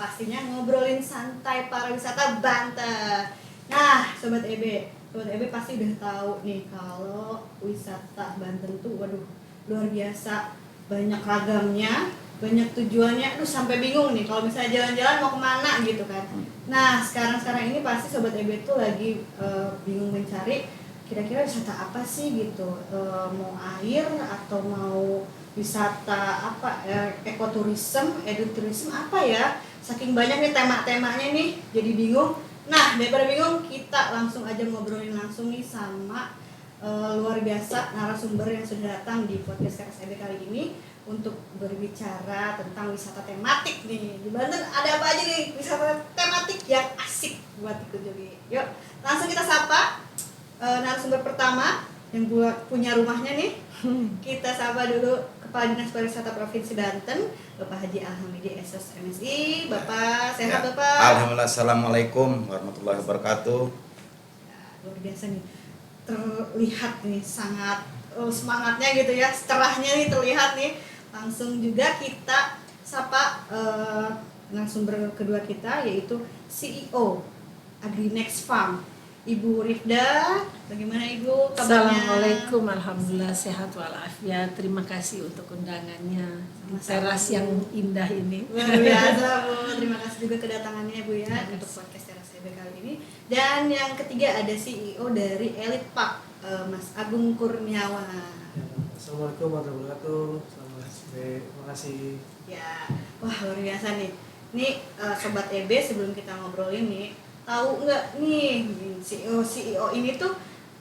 pastinya ngobrolin santai pariwisata Banten. Nah, Sobat EB pasti udah tahu nih kalau wisata Banten tuh waduh luar biasa, banyak ragamnya, banyak tujuannya. Aduh sampai bingung nih kalau misalnya jalan-jalan mau kemana gitu kan. Nah, sekarang ini pasti Sobat EB tuh lagi bingung mencari kira-kira wisata apa sih gitu, mau air atau mau wisata apa, ekoturism, eduturism apa ya, saking banyak nih tema-temanya nih jadi bingung. Nah daripada bingung kita langsung aja ngobrolin langsung nih sama luar biasa narasumber yang sudah datang di podcast KSEB kali ini untuk berbicara tentang wisata tematik nih di Banten. Ada apa aja nih wisata tematik yang asik buat dikunjungi. Yuk langsung kita sapa narasumber pertama yang punya rumahnya nih. Kita sapa dulu Kepala Dinas Pariwisata Provinsi Banten, Bapak Haji Alhamidi SOS MSI. Bapak sehat ya, Bapak? Alhamdulillah. Assalamualaikum warahmatullahi wabarakatuh. Ya, luar biasa nih, terlihat nih sangat semangatnya gitu ya, cerahnya nih terlihat nih. Langsung juga kita sapa narasumber kedua kita yaitu CEO Agrinex Farm, Ibu Rifda. Bagaimana Ibu kabarnya? Assalamualaikum, alhamdulillah sehat walafiat. Terima kasih untuk undangannya. Teras yang indah ini. Luar biasa Bu. Terima kasih juga kedatangannya Bu ya untuk podcast Teras EB kali ini. Dan yang ketiga ada CEO dari Elite Park, Mas Agung Kurniawan. Assalamualaikum warahmatullahi wabarakatuh. Selamat sore. Terima kasih. Ya, wah luar biasa nih. Nih Sobat EB, sebelum kita ngobrolin nih, tahu nggak nih CEO ini tuh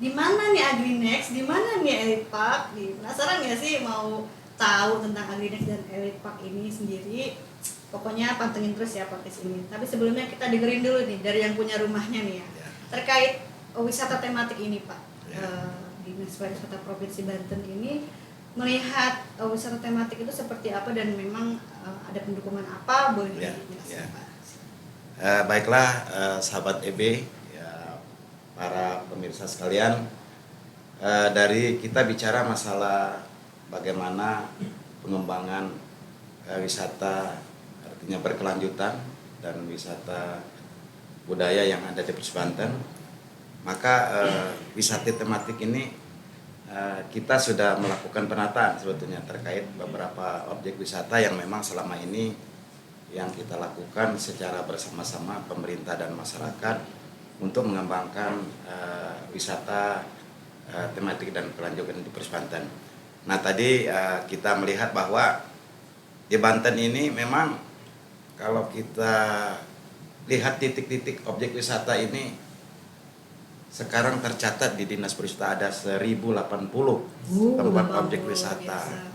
di mana nih Agrinex, di mana nih Elite Park? Penasaran nggak sih mau tahu tentang Agrinex dan Elite Park ini sendiri? Pokoknya pantengin terus ya podcast ini. Tapi sebelumnya kita dengerin dulu nih dari yang punya rumahnya nih ya, terkait wisata tematik ini Pak. Dinas Pariwisata Provinsi Banten ini melihat wisata tematik itu seperti apa dan memang ada pendukungan apa, boleh dijelaskan Pak? Baiklah sahabat EB, ya, para pemirsa sekalian, dari kita bicara masalah bagaimana pengembangan wisata artinya berkelanjutan dan wisata budaya yang ada di Provinsi Banten, maka wisata tematik ini kita sudah melakukan penataan sebetulnya terkait beberapa objek wisata yang memang selama ini yang kita lakukan secara bersama-sama pemerintah dan masyarakat untuk mengembangkan wisata tematik dan kelanjutan di Provinsi Banten. Nah tadi kita melihat bahwa di Banten ini memang kalau kita lihat titik-titik objek wisata ini sekarang tercatat di Dinas Pariwisata ada 1080 tempat objek wisata,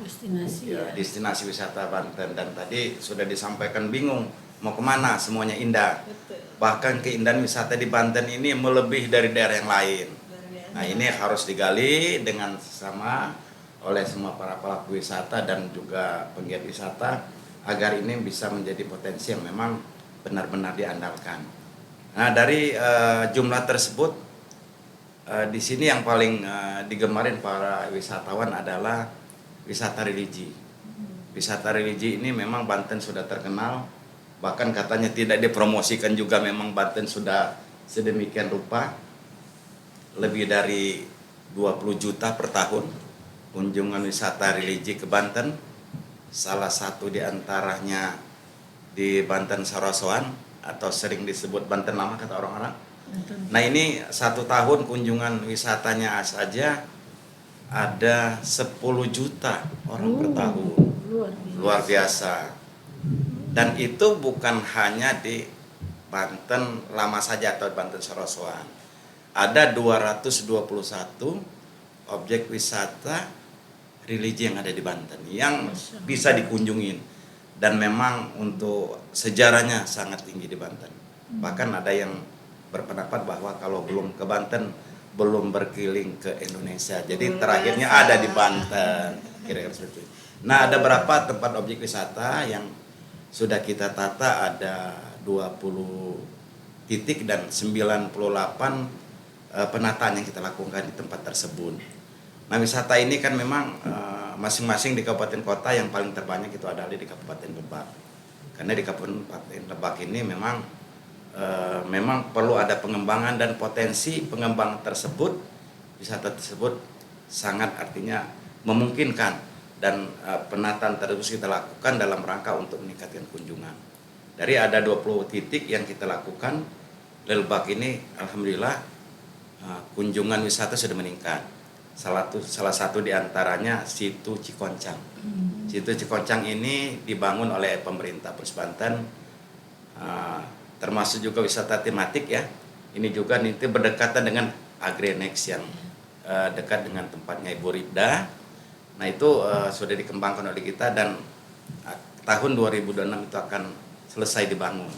destinasi wisata Banten. Dan tadi sudah disampaikan bingung mau kemana, semuanya indah. Betul. Bahkan keindahan wisata di Banten ini melebihi dari daerah yang lain. Nah ini harus digali dengan sama oleh semua para pelaku wisata dan juga penggiat wisata agar ini bisa menjadi potensi yang memang benar-benar diandalkan. Nah dari jumlah tersebut, di sini yang paling digemarin para wisatawan adalah wisata religi. Wisata religi ini memang Banten sudah terkenal, bahkan katanya tidak dipromosikan juga, memang Banten sudah sedemikian rupa. Lebih dari 20 juta per tahun kunjungan wisata religi ke Banten. Salah satu diantaranya di Banten Sarasoan atau sering disebut Banten Lama kata orang-orang. Nah ini 1 tahun kunjungan wisatanya saja ada 10 juta orang per tahun. Luar biasa. Dan itu bukan hanya di Banten Lama saja atau Banten Sarasoan. Ada 221 objek wisata religi yang ada di Banten yang bisa dikunjungin. Dan memang untuk sejarahnya sangat tinggi di Banten. Bahkan ada yang berpendapat bahwa kalau belum ke Banten belum berkeliling ke Indonesia. Jadi terakhirnya ada di Banten, kira-kira seperti itu. Nah, ada berapa tempat objek wisata yang sudah kita tata, ada 20 titik dan 98 penataan yang kita lakukan di tempat tersebut. Nah, wisata ini kan memang masing-masing di kabupaten kota yang paling terbanyak itu adalah di Kabupaten Lebak. Karena di Kabupaten Lebak ini memang perlu ada pengembangan, dan potensi pengembangan tersebut, wisata tersebut sangat artinya memungkinkan, dan penataan terus kita lakukan dalam rangka untuk meningkatkan kunjungan. Dari ada 20 titik yang kita lakukan, Lebak ini alhamdulillah kunjungan wisata sudah meningkat. Salah satu diantaranya situ Cikoncang. Situ Cikoncang ini dibangun oleh pemerintah Provinsi Banten, termasuk juga wisata tematik ya. Ini juga nanti berdekatan dengan Agrinex yang dekat dengan tempatnya Ibu Ribda. Nah itu sudah dikembangkan oleh kita, dan tahun 2026 itu akan selesai dibangun.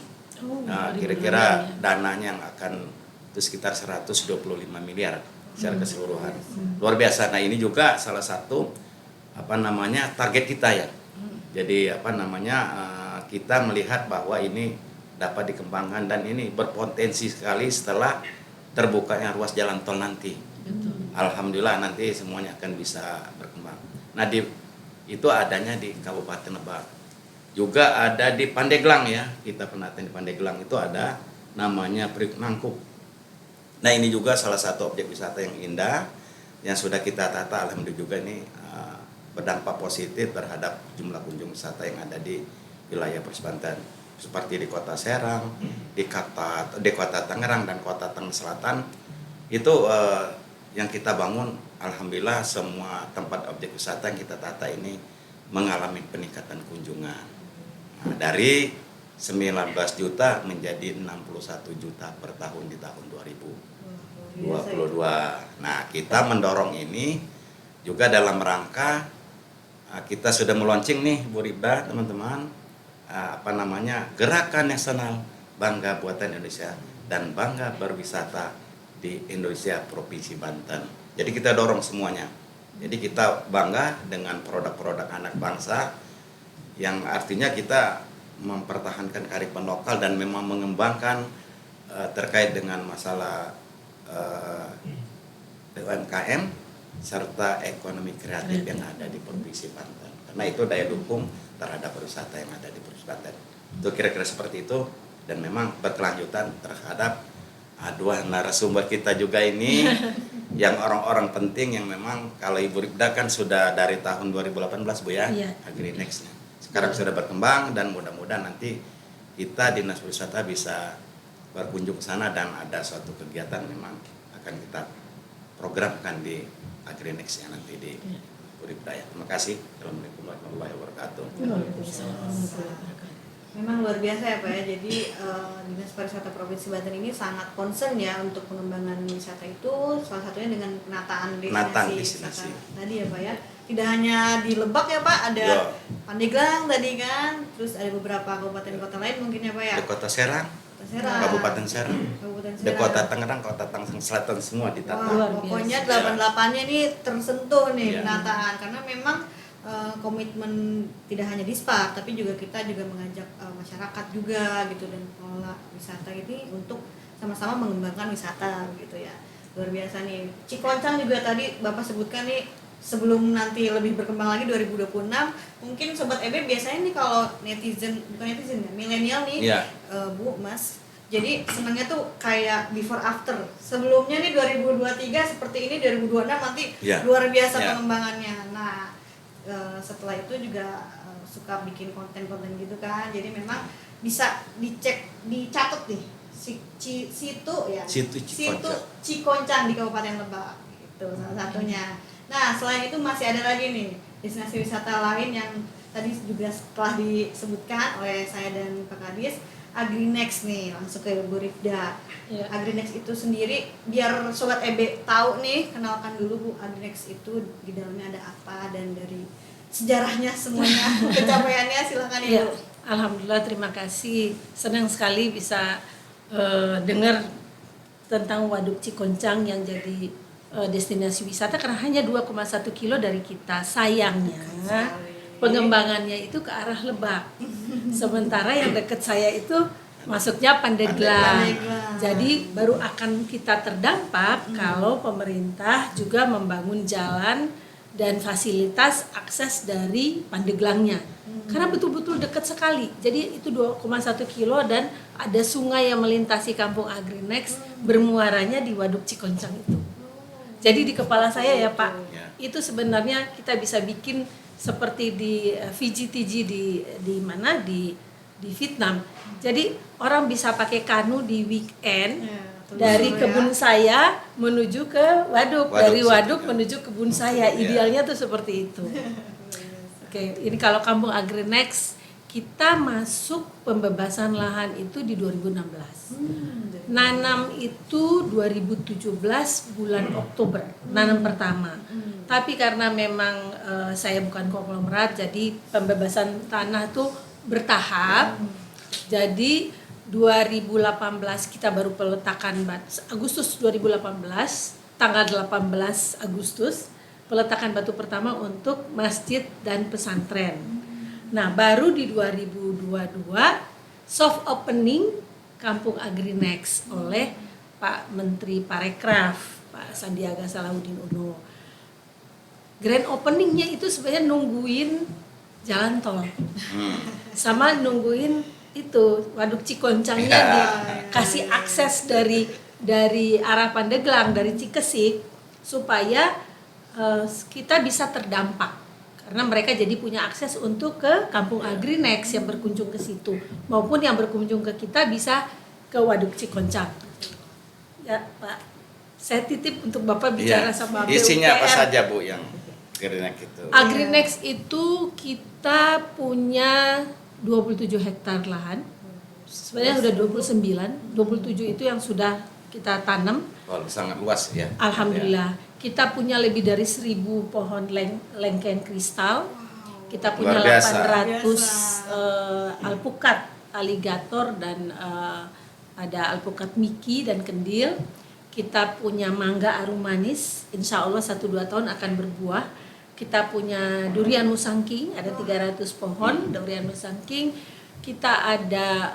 Nah, kira-kira dananya yang akan itu sekitar 125 miliar secara keseluruhan. Luar biasa. Nah ini juga salah satu target kita ya. Jadi kita melihat bahwa ini dapat dikembangkan, dan ini berpotensi sekali setelah terbukanya ruas jalan tol nanti. Alhamdulillah nanti semuanya akan bisa berkembang. Nah itu adanya di Kabupaten Lebak. Juga ada di Pandeglang ya, kita penataan di Pandeglang itu ada namanya Priuk Nangkup. Nah ini juga salah satu objek wisata yang indah yang sudah kita tata, alhamdulillah juga ini berdampak positif terhadap jumlah kunjung wisata yang ada di wilayah Provinsi Banten. Seperti di Kota Serang, di Kota Tangerang dan Kota Tangerang Selatan itu yang kita bangun, alhamdulillah semua tempat objek wisata yang kita tata ini mengalami peningkatan kunjungan. Nah, dari 19 juta menjadi 61 juta per tahun di tahun 2022. Nah, kita mendorong ini juga dalam rangka kita sudah meluncing nih Bu Ribda, teman-teman, Gerakan Nasional Bangga Buatan Indonesia dan Bangga Berwisata di Indonesia Provinsi Banten. Jadi kita dorong semuanya. Jadi kita bangga dengan produk-produk anak bangsa, yang artinya kita mempertahankan kearifan lokal dan memang mengembangkan terkait dengan masalah UMKM serta ekonomi kreatif yang ada di Provinsi Banten. Karena itu daya dukung terhadap pariwisata yang ada di Provinsi Banten. Itu kira-kira seperti itu, dan memang berkelanjutan terhadap dua narasumber kita juga ini yang orang-orang penting yang memang kalau Ibu Ribda kan sudah dari tahun 2018 Bu ya, Agrinex-nya. Sekarang sudah berkembang, dan mudah-mudahan nanti kita Dinas Pariwisata bisa berkunjung ke sana, dan ada suatu kegiatan memang akan kita programkan di Agrinex-nya nanti di Ribda ya. Terima kasih. Assalamualaikum warahmatullahi wabarakatuh. Memang luar biasa ya Pak ya. Jadi Dinas Pariwisata Provinsi Banten ini sangat concern ya untuk pengembangan wisata itu, salah satunya dengan penataan destinasi wisata tadi ya Pak ya. Tidak hanya di Lebak ya Pak, ada Pandeglang tadi kan, terus ada beberapa kabupaten kota lain mungkin ya Pak ya. Di Kota Serang, Kabupaten Serang, di Kota Tangerang, Kota Tangerang Selatan semua ditata. Pokoknya 88-nya ini tersentuh nih penataan, karena memang komitmen tidak hanya Dispar, tapi juga kita juga mengajak masyarakat juga gitu, dan pengelola wisata ini untuk sama-sama mengembangkan wisata gitu ya. Luar biasa nih. Cikoncang juga tadi Bapak sebutkan nih, sebelum nanti lebih berkembang lagi 2026, mungkin Sobat EB biasanya nih kalau bukan netizen ya, milenial nih Bu, Mas, jadi senangnya tuh kayak before after. Sebelumnya nih 2023 seperti ini, 2026 nanti luar biasa pengembangannya. Nah setelah itu juga suka bikin konten-konten gitu kan, jadi memang bisa dicatat nih situ Cikoncang di Kabupaten Lebak itu salah satunya. Nah selain itu masih ada lagi nih destinasi wisata lain yang tadi juga setelah disebutkan oleh saya dan Pak Kadis, Agrinex nih, langsung ke Bu Ribda. Agrinex itu sendiri, biar Sobat EB tahu nih, kenalkan dulu Bu, Agrinex itu di dalamnya ada apa, dan dari sejarahnya semuanya, pencapaiannya, silakan Ibu. Alhamdulillah, terima kasih. Senang sekali bisa dengar tentang Waduk Cikoncang yang jadi destinasi wisata, karena hanya 2,1 kilo dari kita. Sayangnya pengembangannya itu ke arah Lebak. Sementara yang dekat saya itu masuknya Pandeglang. Jadi baru akan kita terdampak kalau pemerintah juga membangun jalan dan fasilitas akses dari Pandeglangnya. Karena betul-betul dekat sekali. Jadi itu 2,1 kilo dan ada sungai yang melintasi Kampung Agrinex, bermuaranya di Waduk Cikoncang itu. Jadi di kepala saya ya Pak, itu sebenarnya kita bisa bikin seperti di VGTG di mana di Vietnam. Jadi orang bisa pakai kanu di weekend dari kebun saya menuju ke waduk, dari waduk menuju kebun saya. Idealnya tuh seperti itu. Oke, ini kalau Kampung Agrinex kita masuk pembebasan lahan itu di 2016. Nanam itu 2017 bulan Oktober, nanam pertama. Tapi karena memang saya bukan konglomerat, jadi pembebasan tanah itu bertahap. Jadi 2018 kita baru peletakan Agustus 2018, tanggal 18 Agustus peletakan batu pertama untuk masjid dan pesantren. Nah, baru di 2022 soft opening Kampung Agrinex oleh Pak Menteri Parekraf, Pak Sandiaga Salahuddin Uno. Grand openingnya itu sebenarnya nungguin jalan tol, sama nungguin itu Waduk Cikoncangnya dikasih akses dari arah Pandeglang, dari Cikesik, supaya kita bisa terdampak. Karena mereka jadi punya akses untuk ke Kampung Agrinex yang berkunjung ke situ, maupun yang berkunjung ke kita bisa ke Waduk Cikoncang. Ya Pak, saya titip untuk Bapak bicara sama PUPR. Isinya apa saja Bu yang Agrinex itu? Agrinex itu kita punya 27 hektar lahan. Sebenarnya sudah 27 itu yang sudah kita tanam. Oh, sangat luas ya. Alhamdulillah. Kita punya lebih dari 1.000 pohon lengkeng kristal. Kita punya 800 alpukat aligator dan ada alpukat miki dan kendil. Kita punya mangga arum manis, insya Allah 1-2 tahun akan berbuah. Kita punya durian musangking, ada 300 pohon durian musangking. Kita ada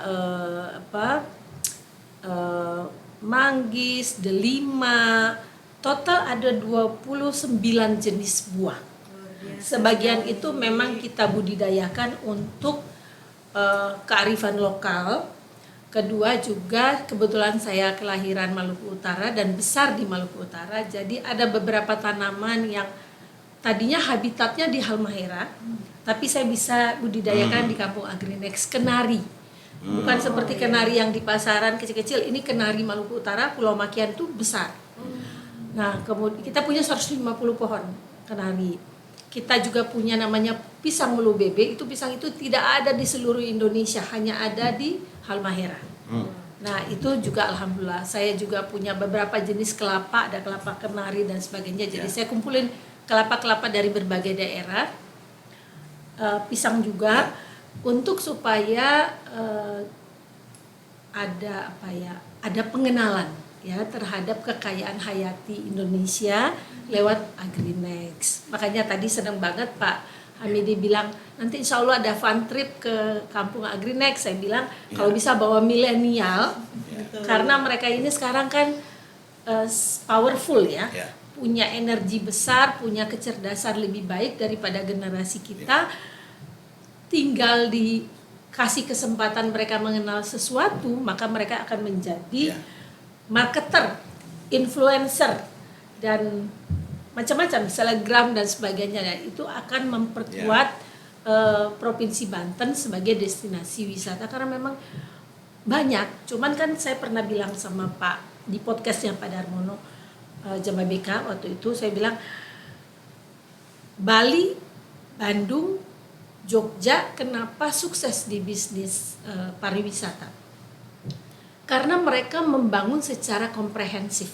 manggis, delima, total ada 29 jenis buah. Sebagian itu memang kita budidayakan untuk kearifan lokal. Kedua juga kebetulan saya kelahiran Maluku Utara dan besar di Maluku Utara. Jadi ada beberapa tanaman yang tadinya habitatnya di Halmahera, tapi saya bisa budidayakan di Kampung Agrinex. Kenari. Bukan seperti kenari yang di pasaran kecil-kecil, ini kenari Maluku Utara, Pulau Makian itu besar. Nah, kemudian kita punya 150 pohon kenari. Kita juga punya namanya pisang melu bebe. Itu pisang itu tidak ada di seluruh Indonesia, hanya ada di Halmahera. Nah, itu juga alhamdulillah. Saya juga punya beberapa jenis kelapa, ada kelapa kenari dan sebagainya. Jadi saya kumpulin kelapa-kelapa dari berbagai daerah. Pisang juga untuk supaya ada pengenalan ya terhadap kekayaan hayati Indonesia lewat Agrinex. Makanya tadi senang banget Pak Hamidi bilang nanti insya Allah ada fun trip ke Kampung Agrinex. Saya bilang kalau bisa bawa milenial, karena mereka ini sekarang kan powerful ya, punya energi besar, punya kecerdasan lebih baik daripada generasi kita. Tinggal dikasih kesempatan mereka mengenal sesuatu, maka mereka akan menjadi marketer, influencer, dan macam-macam, selebgram dan sebagainya. Dan itu akan memperkuat Provinsi Banten sebagai destinasi wisata, karena memang banyak. Cuman kan saya pernah bilang sama Pak di podcastnya Pak Darmono Jamabeka waktu itu, saya bilang Bali, Bandung, Jogja kenapa sukses di bisnis pariwisata? Karena mereka membangun secara komprehensif.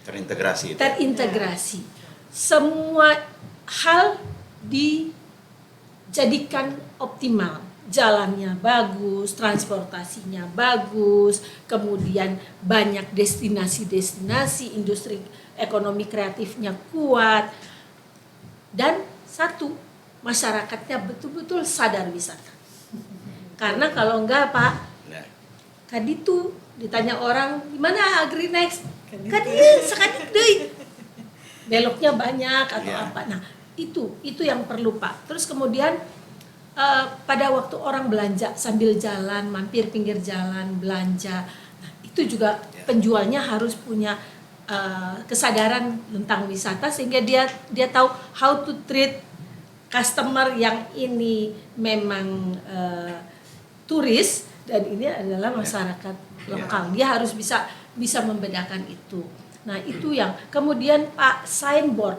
Terintegrasi. Semua hal dijadikan optimal. Jalannya bagus, transportasinya bagus, kemudian banyak destinasi-destinasi, industri ekonomi kreatifnya kuat. Dan satu, masyarakatnya betul-betul sadar wisata. Karena kalau enggak Pak, kaditu ditanya orang gimana Agrinex, kadi sekali deui. beloknya banyak atau Iya. apa. Nah, itu yang perlu Pak. Terus kemudian pada waktu orang belanja sambil jalan, mampir pinggir jalan belanja, nah, itu juga Ya. penjualnya harus punya kesadaran tentang wisata sehingga dia tahu how to treat customer yang ini memang turis dan ini adalah masyarakat lokal. Dia harus bisa membedakan itu. Nah, itu yang kemudian Pak, signboard.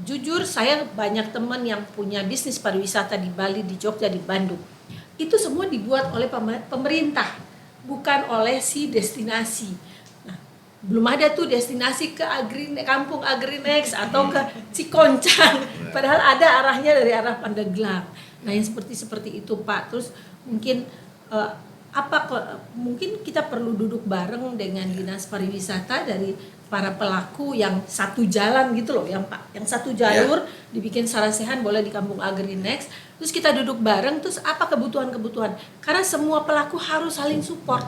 Jujur saya banyak teman yang punya bisnis pariwisata di Bali, di Jogja, di Bandung. Itu semua dibuat oleh pemerintah, bukan oleh si destinasi. Nah, belum ada tuh destinasi ke Kampung Agrinex atau ke Cikoncang. Padahal ada arahnya dari arah Pandeglang. Nah, yang seperti itu Pak. Terus mungkin mungkin kita perlu duduk bareng dengan Dinas Pariwisata dari para pelaku yang satu jalan gitu loh, yang satu jalur dibikin sarasehan boleh di Kampung Agrinex. Terus kita duduk bareng, terus apa kebutuhan-kebutuhan? Karena semua pelaku harus saling support.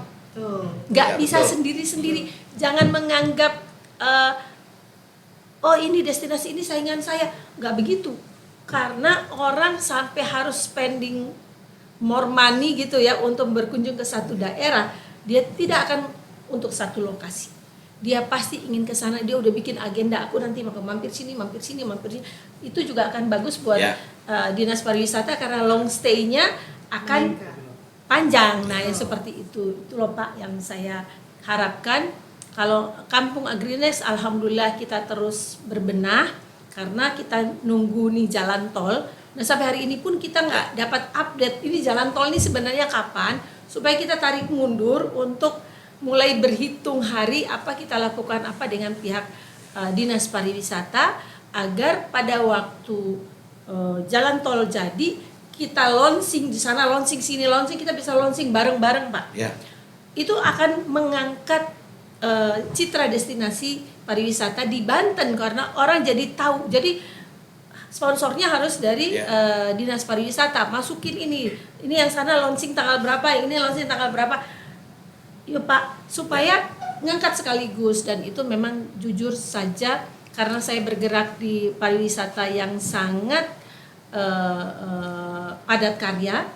Nggak Ya, bisa betul. sendiri-sendiri. Jangan menganggap oh ini destinasi ini saingan saya. Nggak begitu. Karena orang sampai harus spending more money gitu ya untuk berkunjung ke satu daerah, dia tidak akan untuk satu lokasi. Dia pasti ingin ke sana, dia udah bikin agenda, aku nanti mau mampir sini. Itu juga akan bagus buat Dinas Pariwisata karena long stay-nya akan panjang. Nah, yang seperti itu loh Pak yang saya harapkan. Kalau Kampung Agrinex alhamdulillah kita terus berbenah karena kita nunggu nih jalan tol. Nah, sampai hari ini pun kita nggak dapat update ini jalan tol ini sebenarnya kapan, supaya kita tarik mundur untuk mulai berhitung hari apa kita lakukan apa dengan pihak Dinas Pariwisata agar pada waktu jalan tol jadi kita launching di sana, launching sini, launching kita bisa launching bareng-bareng Pak. Ya. Itu akan mengangkat citra destinasi pariwisata di Banten karena orang jadi tahu. Jadi sponsornya harus dari Dinas Pariwisata, masukin ini yang sana launching tanggal berapa, ini launching tanggal berapa. Yuk Pak, supaya ngangkat sekaligus. Dan itu memang jujur saja karena saya bergerak di pariwisata yang sangat padat karya,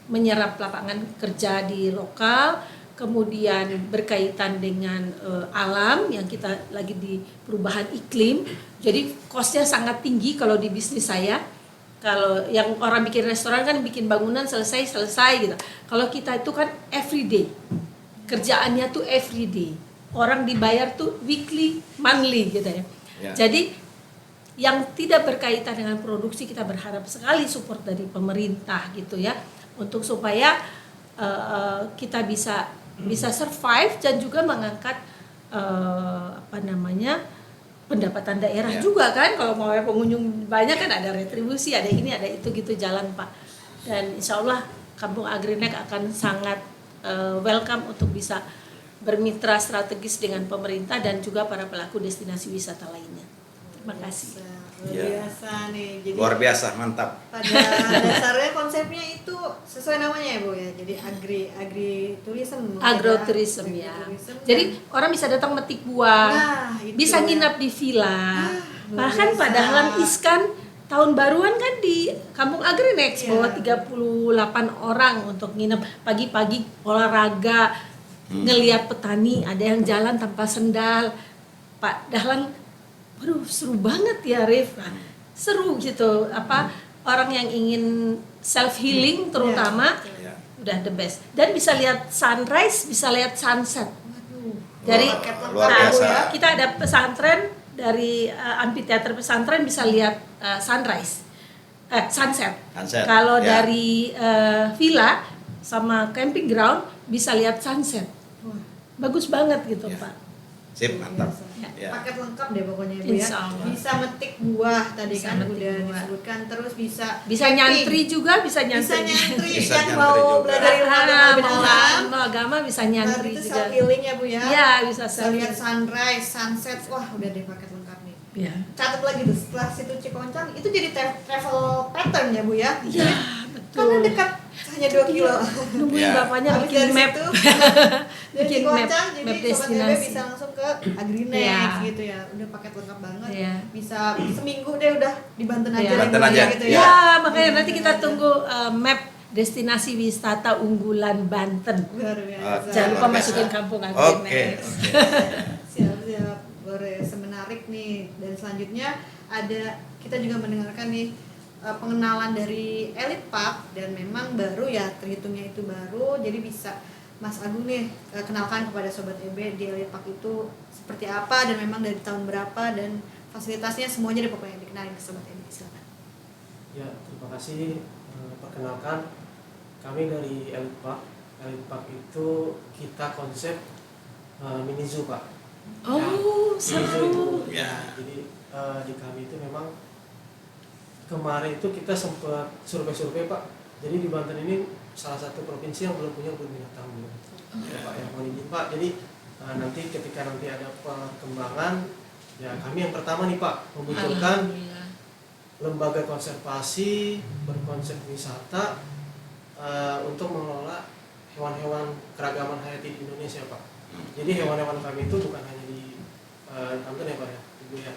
menyerap lapangan kerja di lokal, kemudian berkaitan dengan alam yang kita lagi di perubahan iklim, jadi costnya sangat tinggi kalau di bisnis saya. Kalau yang orang bikin restoran kan bikin bangunan selesai gitu. Kalau kita itu kan everyday, kerjaannya tuh everyday, orang dibayar tuh weekly, monthly gitu ya. Jadi yang tidak berkaitan dengan produksi kita berharap sekali support dari pemerintah gitu ya, untuk supaya kita bisa survive dan juga mengangkat pendapatan daerah juga kan. Kalau mau pengunjung banyak kan ada retribusi, ada ini ada itu gitu jalan Pak. Dan insya Allah Kampung Agrinex akan sangat welcome untuk bisa bermitra strategis dengan pemerintah dan juga para pelaku destinasi wisata lainnya. Terima kasih. Luar biasa nih. Jadi Luar biasa, mantap. pada dasarnya konsepnya itu sesuai namanya ya Bu ya. Jadi agritourism. Agroturism ya. Jadi orang bisa datang metik buah, bisa nginap di villa. Bahkan Pak Dahlan Iskan tahun baruan kan di Kampung Agrinex bawa 38 orang untuk nginep, pagi-pagi olahraga, ngelihat petani, ada yang jalan tanpa sendal. Pak Dahlan, waduh seru banget ya Rif. Nah, seru gitu, orang yang ingin self healing terutama udah the best. Dan bisa lihat sunrise, bisa lihat sunset. Dari luar biasa. kita ada pesantren dari amphitheater pesantren bisa lihat sunset. Kalau dari villa sama camping ground bisa lihat sunset. Bagus banget gitu Pak. Sip, mantap. Paket lengkap deh pokoknya Bu ya. Bisa metik buah tadi kan udah disebutkan, terus bisa nyantri juga, bisa nyantri yang mau belajar ilmu mau agama bisa nyantri itu juga. self healing ya Bu ya. Iya, bisa lihat sunrise, sunset, wah udah deh paket lengkap nih. Iya. Catat lagi tuh setelah situ Cikoncang itu jadi travel pattern ya Bu ya. Iya, betul. Karena dekat hanya 2 kilo. Nungguin Ya. bapaknya Habis bikin dari map. situ, dari Bikin Cigoncang, map jadi Sobat EB destinasi. bisa langsung ke Agrinex Iya. gitu ya. Udah paket lengkap banget. Iya. Bisa seminggu deh udah di Banten aja. Iya. Banten liburnya aja. gitu Iya. Ya, makanya Di nanti Banten kita aja. tunggu map destinasi wisata unggulan Banten. Luar biasa. Jangan lupa Luar biasa. masukin kampung Oke, Agrinex. oke. Siap-siap, menarik nih. Dan selanjutnya ada kita juga mendengarkan nih pengenalan dari Elite Park, dan memang baru ya, terhitungnya itu baru. Jadi bisa Mas Agung nih kenalkan kepada Sobat EB di Elite Park itu seperti apa dan memang dari tahun berapa dan fasilitasnya semuanya pokoknya dikenalin ke Sobat EB. Silakan. Ya, terima kasih. Perkenalkan, kami dari Elite Park. Elite Park itu kita konsep mini zoo, Pak. Oh, Mini zoo itu. seru. Ya. Jadi di kami itu memang kemarin itu kita sempat survei-survei, Pak. Jadi di Banten ini salah satu provinsi yang belum punya kebun binatang belum. Ya, Pak, yang mohon izin, Pak. Jadi nanti ketika nanti ada perkembangan, ya kami yang pertama nih, Pak, memunculkan Alhamdulillah. lembaga konservasi berkonsep wisata untuk mengelola hewan-hewan keragaman hayati di Indonesia, Pak. Jadi hewan-hewan kami itu bukan hanya di Banten ya, Pak ya, Ibu ya.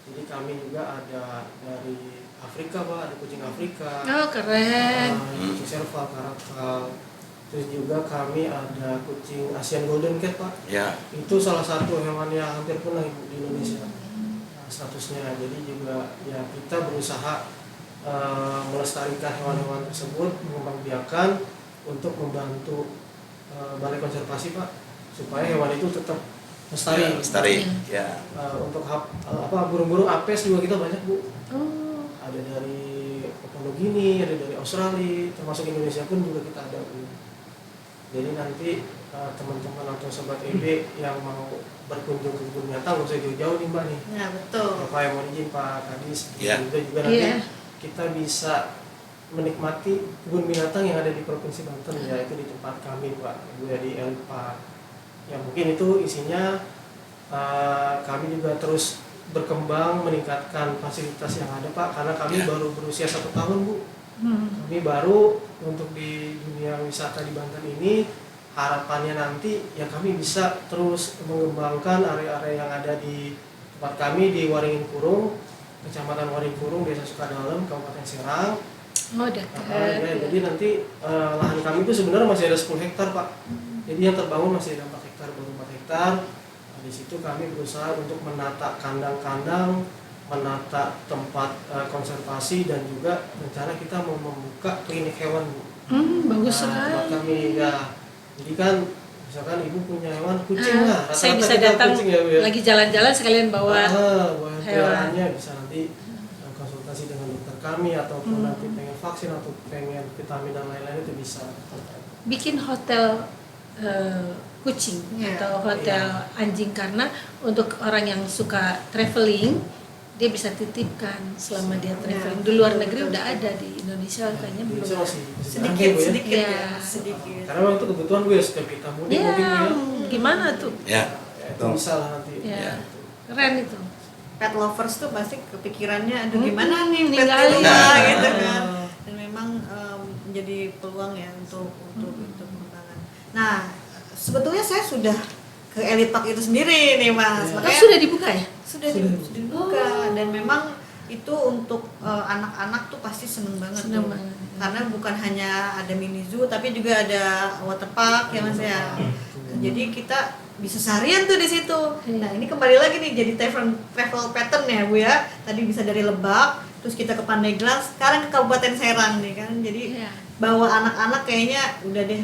Jadi kami juga ada dari Afrika, Pak, ada kucing Afrika, Oh, keren. kucing serval, karakal. Terus juga kami ada kucing Asian Golden Cat, Pak. Ya. Itu salah satu hewan yang hampir punah di Indonesia statusnya. Jadi juga ya kita berusaha melestarikan hewan-hewan tersebut, mengembangbiakan untuk membantu balai konservasi, Pak, supaya hewan itu tetap lestari. Lestari. Ya. Untuk burung-burung apes juga kita banyak, Bu. Oh, Ada dari Papua Nugini, ada dari Australia, termasuk Indonesia pun juga kita ada, Bu. Jadi nanti teman-teman atau Sobat EB yang mau berkunjung ke kebun binatang nggak usah jauh-jauh nih, Mbak nih. Nah, betul. Bapak yang mau izin Pak Kadis, Ya. juga nanti Iya. kita bisa menikmati kebun binatang yang ada di Provinsi Banten, yaitu di tempat kami, Pak, di Elite Park. Ya mungkin itu isinya kami juga terus berkembang meningkatkan fasilitas yang ada, Pak, karena kami Ya. baru berusia 1 tahun, Bu. Kami baru untuk di dunia wisata di Banten ini. Harapannya nanti ya kami bisa terus mengembangkan area-area yang ada di tempat kami di Waringin Kurung, Kecamatan Waringin Kurung, Desa Sukadalem, Kabupaten Serang. oh dekat. Jadi nanti lahan kami itu sebenarnya masih ada 10 hektar, Pak. Jadi yang terbangun masih ada 4 hektar, baru 4 hektar. Nah, di situ kami berusaha untuk menata kandang-kandang, menata tempat konservasi, dan juga rencana kita mau membuka klinik hewan, Bu. Bagus Nah, tempat sekali. kami ya. Jadi kan misalkan ibu punya hewan kucing lah, Saya rata-rata bisa kita datang kucing ya, Bu, ya. lagi jalan-jalan sekalian bawa. Buat hewan. peliharaannya bisa nanti konsultasi dengan dokter kami, ataupun nanti pengen vaksin atau pengen vitamin dan lain-lain itu bisa. Bikin hotel kucing Iya. atau hotel anjing, karena untuk orang yang suka traveling dia bisa titipkan selama dia traveling. Di luar negeri udah ada, di Indonesia kayaknya belum. Indonesia masih jarang, Sedikit Bu, ya. sedikit Iya. ya, sedikit. Karena waktu kebutuhan gue setiap kita mudik Ya, mungkin, Bu, ya. gimana tuh? Ya. Ya, itu bisa lah nanti. Ya, keren itu. Pet lovers tuh pasti kepikirannya aduh gimana nih pet di ninggalin. rumah Nah. gitu kan. Dan memang menjadi peluang ya untuk pengembangan. Nah, sebetulnya saya sudah ke Elite Park itu sendiri nih, Mas. Ya. Oh, Makanya sudah dibuka ya? sudah dibuka, dan memang itu untuk anak-anak tuh pasti seneng banget Seneng tuh. banget. Karena bukan hanya ada mini zoo tapi juga ada water park ya, Mas ya. Jadi kita bisa seharian tuh di situ. Iya. Nah, ini kembali lagi nih jadi travel pattern ya, Bu ya. Tadi bisa dari Lebak, terus kita ke Pandeglang, sekarang ke Kabupaten Serang nih kan. Jadi Iya. bawa anak-anak kayaknya udah deh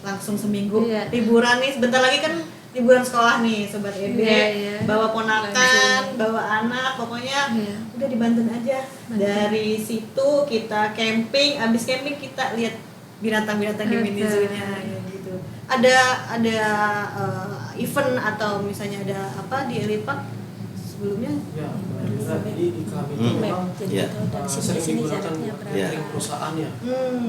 langsung seminggu Iya. liburan nih, sebentar lagi kan liburan sekolah nih Sobat EB. Iya, iya. Bawa ponakan, Langsung. bawa anak, pokoknya Iya. udah di Banten aja. Banten. Dari situ kita camping, abis camping kita lihat binatang-binatang di mini zoo-nya ya gitu. Ada event atau misalnya ada apa di Elite Park sebelumnya? Ya, alhamdulillah. Jadi di kami itu memang Jadi Iya. tahu dari sering sini digunakan jaraknya buat berapa. Iya. catering perusahaan ya.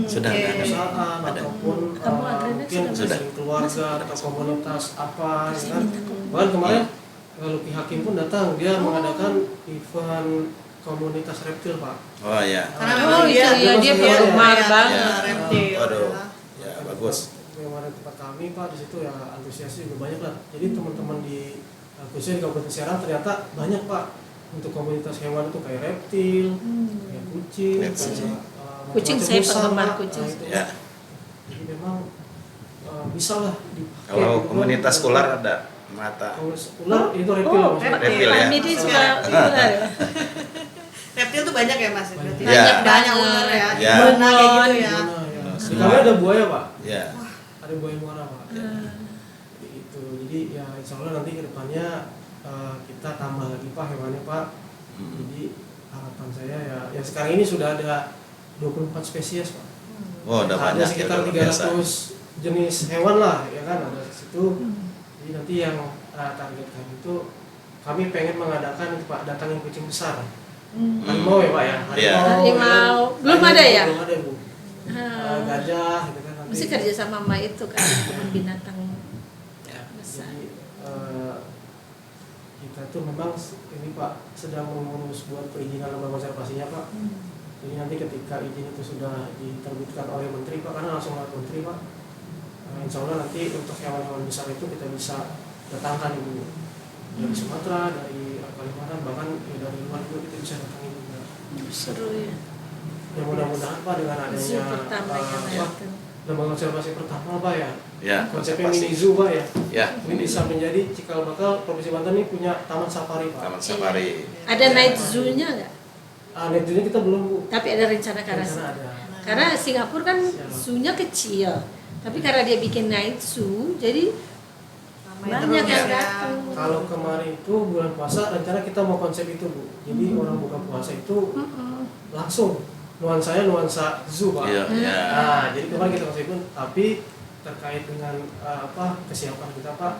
Sudah oke. ada. Perusahaan Ada. ataupun Kamu Agrinex mungkin sudah catering keluarga atau komunitas apa ya Saya kan. minta kamu. Bahkan kemarin Luki Hakim pun datang, dia mengadakan event komunitas reptil Pak. Oh ya. Karena Oh, memang itu ya, dia dia penggemar ya, banget. ya, reptil. Waduh. Ya bagus. Memang tempat kami Pak di situ ya antusiasnya juga banyak lah. Jadi teman-teman di khususnya di Kabupaten Serang ternyata banyak Pak untuk komunitas hewan itu kayak reptil, kayak kucing, Kucing. kayak Kucing macam-macam saya musang, penggemar Pak. kucing. Nah, itu. Ya. Jadi memang bisa lah dipakai. Kalau gitu. komunitas ular ada mata. Komunitas ular itu reptil Oh, maksudnya. reptil ya. Kami dia suka ular ya. Reptil tuh banyak ya Mas, berarti Banyak. banyak ular ya, Ya. iguana kayak gitu ya. Gimana, ya. Di kami ada buaya Pak, Ya. ada buaya muara Pak. Jadi itu, jadi ya insya Allah nanti kedepannya kita tambah lagi Pak hewannya Pak. Jadi harapan saya ya sekarang ini sudah ada 24 spesies Pak. Oh, udah Ada banyak sekitar ya, luar 300 biasa. jenis hewan lah ya kan ada di situ. Jadi nanti yang target kami itu kami pengen mengadakan itu Pak datangin kucing besar. Harimau ya Pak ya. Iya. Harimau. Belum ada ya? Belum ada Bu. Gajah gitu kan nanti. Mesti kerja sama sama itu kan kebun binatang Ya, besar. jadi kita tuh memang ini Pak sedang mengurus buat perizinan lembaga konservasinya Pak. Jadi nanti ketika izin itu sudah diterbitkan oleh menteri Pak, karena langsung oleh menteri Pak, insya Allah nanti untuk hewan-hewan besar itu kita bisa datangkan Ibu dari Sumatera, dari Kalimantan, bahkan ya dari luar juga kita bisa datangin juga. Seru ya. Ya mudah-mudahan Pak dengan adanya Zoo pertama yang apa, itu. lembaga konservasi pertama Pak ya, Ya, konsepnya konservasi. mini zoo Pak ya. Ya, Ini bisa menjadi cikal bakal Provinsi Banten ini punya taman safari Pak. taman safari. Ada night zoo-nya nggak? Net zoo-nya kita belum Bu. Tapi ada rencana ke arah Rencana situ. ada. Karena Singapura kan zoo-nya kecil. Tapi karena dia bikin night zoo, jadi banyak yang datang. Kalau kemarin itu bulan puasa rencana kita mau konsep itu Bu. Jadi orang buka puasa itu langsung nuansanya nuansa zoo Pak. Iya, ya. Nah, jadi kemarin kita konsep itu tapi terkait dengan kesiapan kita Pak.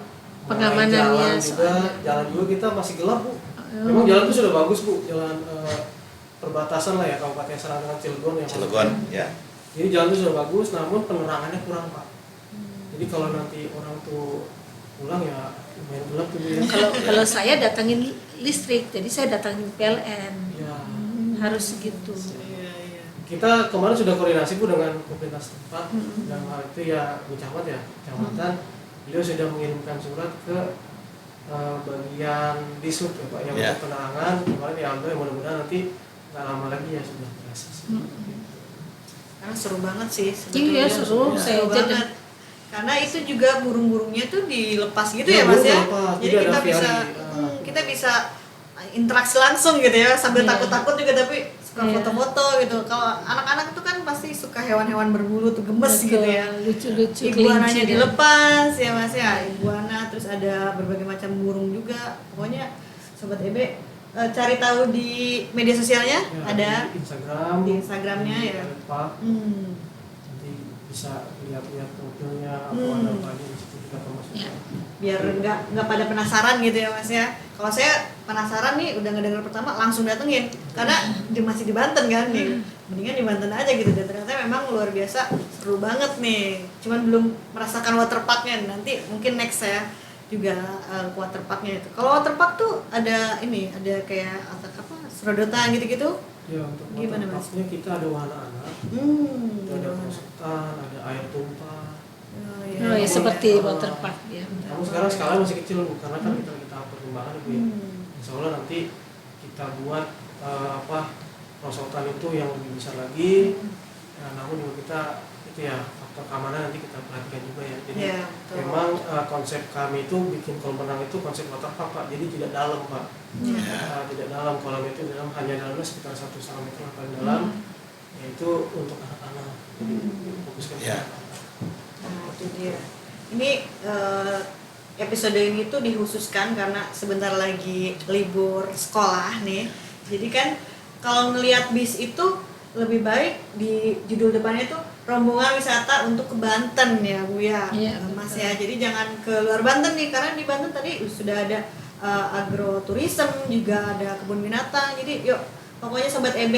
mengenai Pengamanannya jalan juga, soalnya. jalan juga kita masih gelap Bu. Memang jalan itu sudah bagus Bu, jalan perbatasan lah ya Kabupaten Serang dengan Cilegon yang Cilegon, ya. Jadi jalan itu sudah bagus, namun penerangannya kurang Pak. Jadi kalau nanti orang tuh pulang ya lumayan gelap tuh Bu ya. Kalau saya datangin listrik, jadi saya datangin PLN. Ya. Harus segitu. Kita kemarin sudah koordinasi Bu dengan pemerintah setempat dan hal itu ya Bu Camat ya, kecamatan. Beliau sudah mengirimkan surat ke bagian Dishub ya Pak yang Ya. untuk penerangan. Kemarin ya alhamdulillah mudah-mudahan nanti nggak lama lagi ya sudah berhasil. Karena seru banget sih Iya sebetulnya. seru, saya Seru aja banget. Karena itu juga burung-burungnya tuh dilepas gitu Ya, ya Mas Bu, ya. dilepas. Jadi Jadi kita ada bisa aviari. kita bisa interaksi langsung gitu ya sambil Iya. takut-takut juga tapi suka Iya. foto-foto gitu. Kalau anak-anak itu kan pasti suka hewan-hewan berbulu tuh gemes Betul, gitu ya. lucu-lucu, Iguananya kelinci dan- dilepas ya Mas ya. Iguana terus ada berbagai macam burung juga. Pokoknya Sobat EB cari tahu di media sosialnya Ya, ada di Instagram, di Instagramnya di ya. Pak. Hmm. Nanti bisa lihat-lihat profilnya apa Hmm. ada apa aja di situ kita termasuk. Ya. Biar nggak pada penasaran gitu ya Mas ya. Kalau saya penasaran nih udah ngedenger pertama langsung datengin karena dia masih di Banten kan nih. Mendingan di Banten aja gitu dan ternyata memang luar biasa seru banget nih. Cuman belum merasakan waterparknya, nanti mungkin next saya juga ke waterparknya itu. Kalau waterpark tuh ada ini, ada kayak apa serodotan gitu-gitu. Ya untuk Gimana, Mas? waterparknya kita ada wahana anak, Hmm. ada perosotan, ada air tumpah. Oh ya seperti waterpark ya. Kamu sekarang skalanya masih kecil Bu, karena kan kita perkembangan Bu ya. Insya Allah nanti kita buat perosotan itu yang lebih besar lagi. Ya, namun juga kita itu ya faktor keamanan nanti kita perhatikan juga ya. Jadi Iya, betul. memang konsep kami itu bikin kolam renang itu konsep waterpark Pak, jadi tidak dalam Pak. Tidak dalam, kolam itu dalam hanya dalamnya sekitar 1,5 meter lah paling dalam. Yaitu untuk anak-anak. Jadi fokuskan ke Ya. anak-anak. Nah, itu dia. Ini episode ini tuh dikhususkan karena sebentar lagi libur sekolah nih. Jadi kan kalau ngelihat bis itu lebih baik di judul depannya tuh rombongan wisata untuk ke Banten ya Bu ya, Iya, Mas betul. ya. Jadi jangan ke luar Banten nih karena di Banten tadi sudah ada agroturism, juga ada kebun binatang. Jadi yuk pokoknya Sobat EB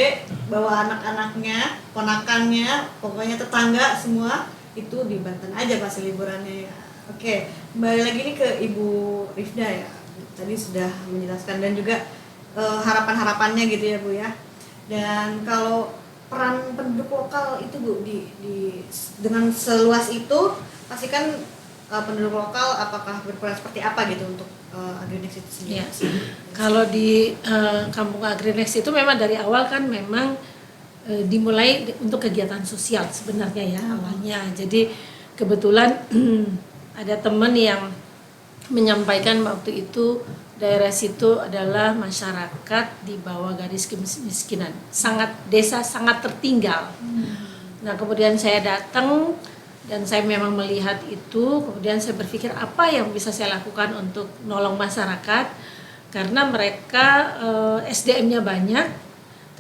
bawa anak-anaknya, ponakannya, pokoknya tetangga semua itu di Banten aja pas liburannya ya. Oke, kembali lagi nih ke Ibu Rifda ya. Tadi sudah menjelaskan dan juga harapan-harapannya gitu ya Bu ya. Dan kalau peran penduduk lokal itu Bu dengan seluas itu pasti kan penduduk lokal apakah berperan seperti apa gitu untuk Agrinex itu sendiri? Ya. Kalau di Kampung Agrinex itu memang dari awal kan memang dimulai untuk kegiatan sosial sebenarnya ya awalnya. Jadi kebetulan ada teman yang menyampaikan waktu itu daerah situ adalah masyarakat di bawah garis kemiskinan, desa sangat tertinggal. Nah kemudian saya datang dan saya memang melihat itu, kemudian saya berpikir apa yang bisa saya lakukan untuk nolong masyarakat karena mereka SDM-nya banyak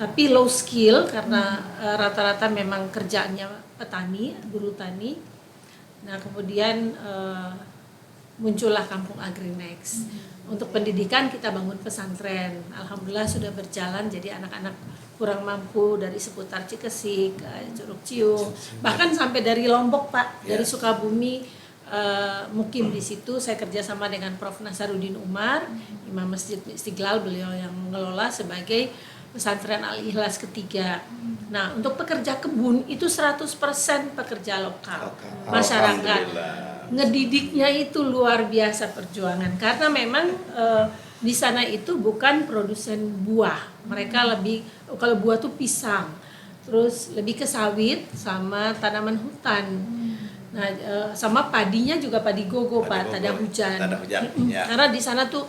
tapi low skill karena rata-rata memang kerjaannya petani, buruh tani. Nah kemudian muncullah Kampung Agrinex. Untuk pendidikan kita bangun pesantren. Alhamdulillah sudah berjalan, jadi anak-anak kurang mampu dari seputar Cikesik, Curug Ciung, bahkan sampai dari Lombok Pak, dari Sukabumi mukim di situ. Saya kerjasama dengan Prof. Nasaruddin Umar, Imam Masjid Istiqlal, beliau yang mengelola sebagai pesantren Al-Ikhlas ketiga. Nah untuk pekerja kebun itu 100% pekerja lokal, masyarakat. Ngedidiknya itu luar biasa perjuangan karena memang di sana itu bukan produsen buah, mereka lebih kalau buah tuh pisang, terus lebih ke sawit sama tanaman hutan. Nah sama padinya juga padi gogo Pak, tak ada hujan. Ya. Karena di sana tuh,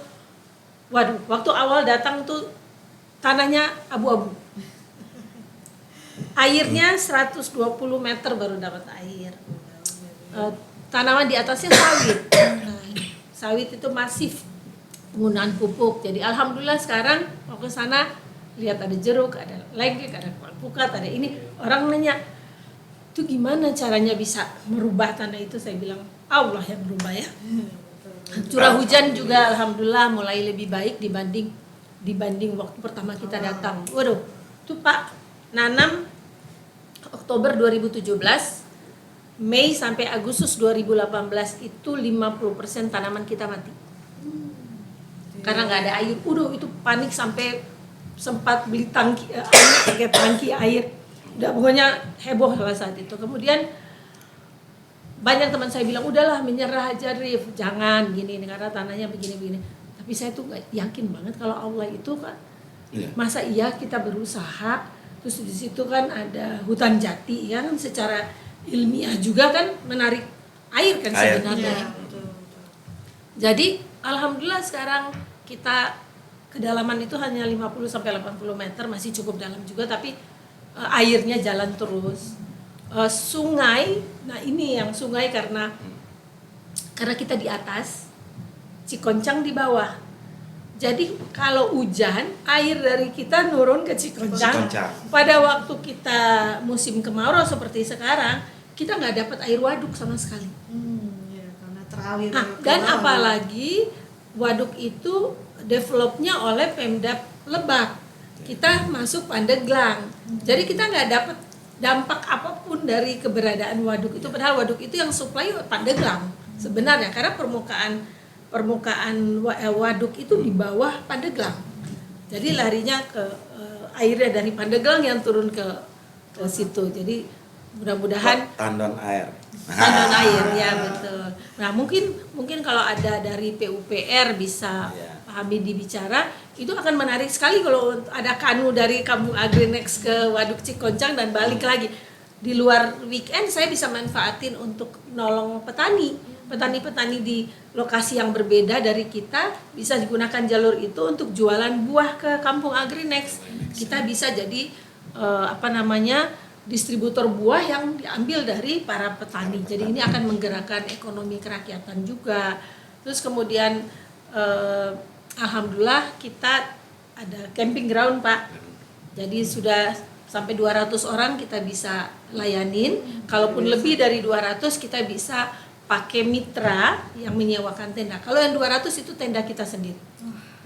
waduh, waktu awal datang tuh tanahnya abu-abu, airnya 120 meter baru dapat air. Tanaman di atasnya sawit. Nah, sawit itu masif penggunaan pupuk. Jadi alhamdulillah sekarang mau ke sana lihat ada jeruk, ada lengkek, ada alpukat, ada ini. Orang nanya, "Itu gimana caranya bisa merubah tanah itu?" Saya bilang, Allah yang merubah ya. Curah hujan juga alhamdulillah mulai lebih baik dibanding waktu pertama kita datang. Waduh, tuh Pak nanam Oktober 2017, Mei sampai Agustus 2018 itu 50% tanaman kita mati. Karena nggak ada air. Udah itu panik sampai sempat beli tangki pakai tangki air. Udah pokoknya heboh lah saat itu. Kemudian banyak teman saya bilang udahlah menyerah aja Rif, jangan gini karena tanahnya begini-begini. Tapi saya tuh nggak yakin banget kalau Allah itu kan. Masa iya kita berusaha terus di situ kan ada hutan jati ya kan secara ilmiah juga kan menarik air kan sebenarnya. Jadi alhamdulillah sekarang kita kedalaman itu hanya 50 sampai 80 meter, masih cukup dalam juga tapi airnya jalan terus. Sungai, nah ini yang sungai karena kita di atas, Cikoncang di bawah. Jadi kalau hujan, air dari kita nurun ke Cikoncang. Pada waktu kita musim kemarau seperti sekarang, kita nggak dapat air waduk sama sekali. Ya, karena teralir. Dan apalagi waduk itu developnya oleh Pemdab Lebak. Kita masuk Pandeglang. Jadi kita nggak dapat dampak apapun dari keberadaan waduk itu. Padahal waduk itu yang supply Pandeglang sebenarnya karena permukaan waduk itu di bawah Pandeglang. Jadi larinya ke airnya dari Pandeglang yang turun ke situ. Jadi mudah-mudahan tandon air ya betul. Nah mungkin kalau ada dari PUPR bisa Pak Hamidi bicara, itu akan menarik sekali kalau ada kanu dari Kampung Agrinex ke Waduk Cikoncang dan balik lagi. Di luar weekend saya bisa manfaatin untuk nolong petani di lokasi yang berbeda dari kita, bisa digunakan jalur itu untuk jualan buah ke Kampung Agrinex. Kita bisa jadi distributor buah yang diambil dari para petani. Jadi ini akan menggerakkan ekonomi kerakyatan juga. Terus kemudian alhamdulillah kita ada camping ground Pak. Jadi sudah sampai 200 orang kita bisa layanin. Kalaupun lebih dari 200 kita bisa pakai mitra yang menyewakan tenda. Kalau yang 200 itu tenda kita sendiri.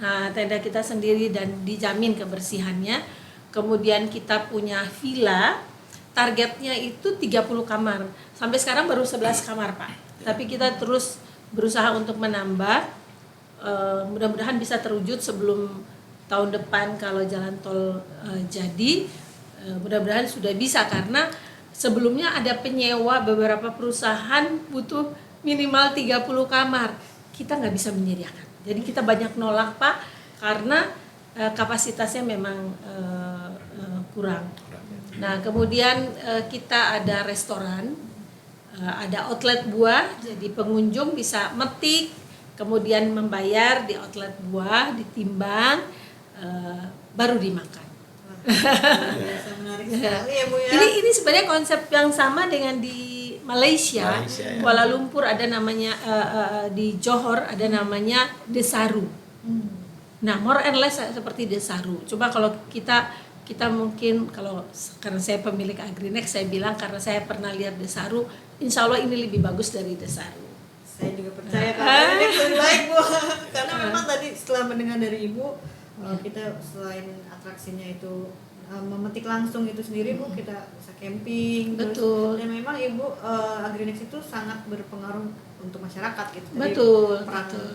Nah, tenda kita sendiri dan dijamin kebersihannya. Kemudian kita punya villa. Targetnya itu 30 kamar. Sampai sekarang baru 11 kamar, Pak. Tapi kita terus berusaha untuk menambah. Mudah-mudahan bisa terwujud sebelum tahun depan kalau jalan tol jadi, mudah-mudahan sudah bisa, karena sebelumnya ada penyewa beberapa perusahaan butuh minimal 30 kamar. Kita nggak bisa menyediakan. Jadi kita banyak nolak Pak, karena kapasitasnya memang kurang. Nah kemudian kita ada restoran, ada outlet buah, jadi pengunjung bisa metik, kemudian membayar di outlet buah, ditimbang, baru dimakan. Biasa menarik sekali ya Bu ya. Ini sebenarnya konsep yang sama dengan di Malaysia, Ya. Kuala Lumpur ada namanya, di Johor ada namanya Desaru. Nah, more and less seperti Desaru. Coba kalau kita mungkin, kalau karena saya pemilik Agrinex, saya bilang karena saya pernah lihat Desaru, insya Allah ini lebih bagus dari Desaru. Saya juga percaya kalau ini lebih baik Bu. Karena memang tadi setelah mendengar dari Ibu, kita selain atraksinya itu memetik langsung itu sendiri Bu, kita bisa camping. Betul. Dan memang Ibu Agrinex itu sangat berpengaruh untuk masyarakat gitu. Jadi Betul, peran betul.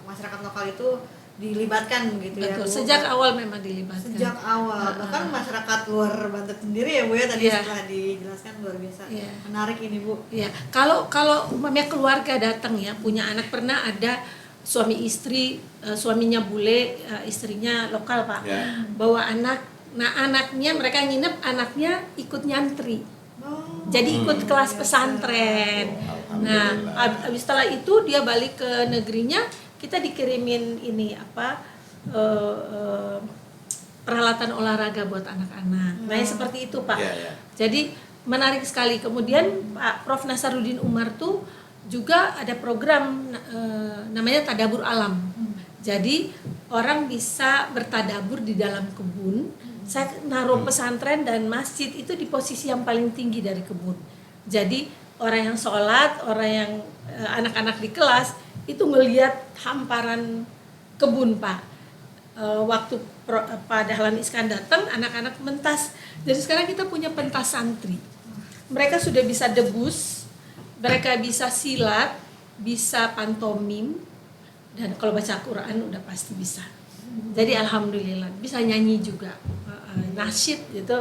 masyarakat lokal itu dilibatkan gitu ya Betul. Bu. Sejak awal memang dilibatkan. Sejak awal, bahkan masyarakat luar Banten sendiri ya Bu ya, tadi Iya. setelah dijelaskan luar biasa. Iya. Menarik ini Bu. Ya, kalau umpamanya keluarga datang ya, punya anak, pernah ada suami istri, suaminya bule, istrinya lokal Pak, Ya. bawa anak, nah anaknya, mereka nginep, anaknya ikut nyantri, Oh, jadi ikut kelas pesantren. Nah, abis setelah itu dia balik ke negerinya, kita dikirimin ini apa, peralatan olahraga buat anak-anak. Nah, yang seperti itu Pak. Ya. Jadi menarik sekali. Kemudian Pak Prof Nasaruddin Umar tuh juga ada program namanya Tadabur Alam. Jadi orang bisa bertadabur di dalam kebun. Saya naruh pesantren dan masjid itu di posisi yang paling tinggi dari kebun. Jadi orang yang sholat, orang yang anak-anak di kelas itu ngelihat hamparan kebun Pak. Waktu Pak Dahlan Iskan datang, anak-anak mentas. Jadi sekarang kita punya pentas santri. Mereka sudah bisa debus, mereka bisa silat, bisa pantomim, dan kalau baca Quran udah pasti bisa. Jadi alhamdulillah bisa nyanyi juga, nasyid itu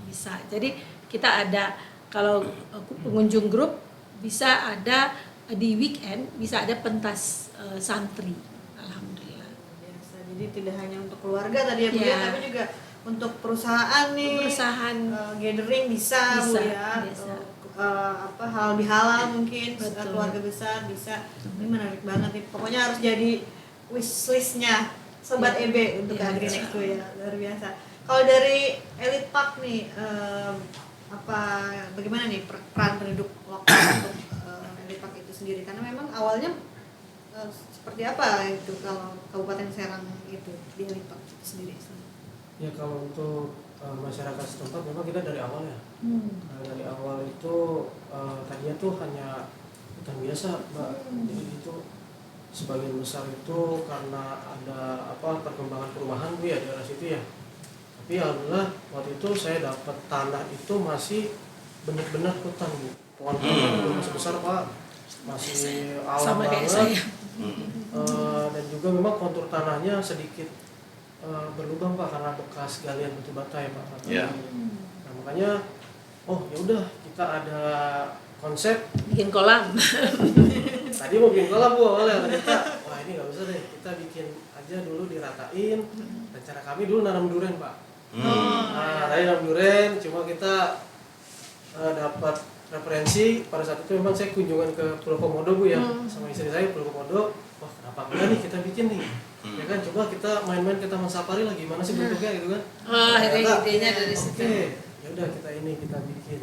bisa. Jadi kita ada, kalau pengunjung grup bisa ada di weekend, bisa ada pentas santri. Alhamdulillah. biasa. Jadi tidak hanya untuk keluarga tadi ya Bu ya, Ya. tapi juga untuk perusahaan nih. Perusahaan. Gathering bisa Bu Bisa, ya. bisa. Apa hal bihalal mungkin Betul. keluarga besar bisa. Ini menarik banget nih. Pokoknya harus jadi wishlistnya Sobat Ya. EB untuk Ya. Agrinex tuh ya, luar biasa. Kalau dari Elite Park nih, bagaimana nih peran penduduk lokal untuk Elite Park itu sendiri? Karena memang awalnya seperti apa itu kalau Kabupaten Serang itu di Elite Park itu sendiri? Ya kalau untuk masyarakat setempat memang kita dari awal ya. Nah, dari awal itu tadinya tuh hanya hutan biasa Mbak. Jadi itu sebagian besar itu karena ada perkembangan perumahan Bu ya di daerah situ ya. Tapi alhamdulillah waktu itu saya dapat tanah itu masih benar-benar hutan Bu. Pohon-pohonnya belum masih besar Pak, masih alam Sama kayak banget. saya. Dan juga memang kontur tanahnya sedikit berlubang Pak karena bekas galian batu bata ya Pak. Ya. Nah, makanya ya udah kita ada konsep. Bikin kolam. Tadi mau bikin kolam Bu awalnya, ternyata wah ini nggak usah deh, kita bikin aja dulu diratain. Dan cara kami dulu nanam durian Pak. Nah, tadi nanam durian, cuma kita dapat referensi pada saat itu memang saya kunjungan ke Pulau Komodo Bu ya, sama istri saya Pulau Komodo. Wah kenapa enggak nih kita bikin nih? Ya kan coba kita main-main ke Taman Safari lah, gimana sih bentuknya gitu kan? Akhirnya Ternyata, idenya dari situ. Oke, ya udah kita bikin.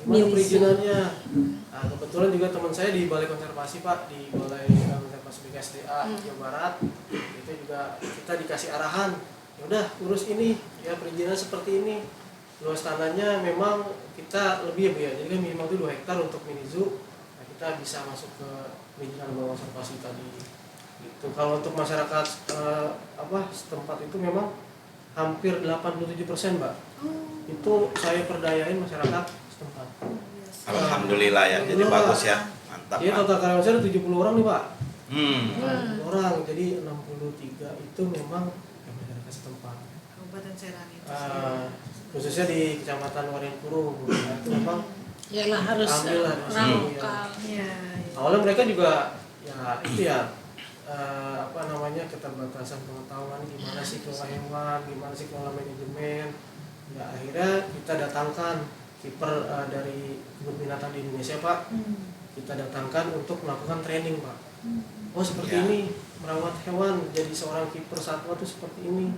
Gimana perizinannya? Nah, kebetulan juga teman saya di Balai Konservasi Pak, di Balai Konservasi BKSDA Jawa Barat, itu juga kita dikasih arahan. Ya udah urus ini, ya perizinan seperti ini. Luas tanahnya memang kita lebih ya Bu ya, jadi kan minimal itu 2 hektar untuk mini zoo. Nah, kita bisa masuk ke perizinan konservasi tadi. Gitu. Kalau untuk masyarakat setempat itu memang hampir 87% Mbak. Itu saya perdayain masyarakat setempat. Alhamdulillah ya, jadi bagus ya, mantap. Jadi total karyawan saya ada 70 orang nih Pak. 70 Hmm. orang, jadi 63 itu memang setempat. Kabupaten Serang itu. Khususnya di Kecamatan Waringkuru, nah, itu memang Yalah harus Alhamdulillah, orang iya. lokal. Iya. awalnya mereka juga ya itu ya apa namanya keterbatasan pengetahuan gimana sih kelola hewan, gimana sih kelola manajemen. Ya akhirnya kita datangkan kiper dari kebun binatang di Indonesia Pak. Kita datangkan untuk melakukan training Pak. Oh seperti Ya. ini merawat hewan, jadi seorang kiper satwa itu seperti ini.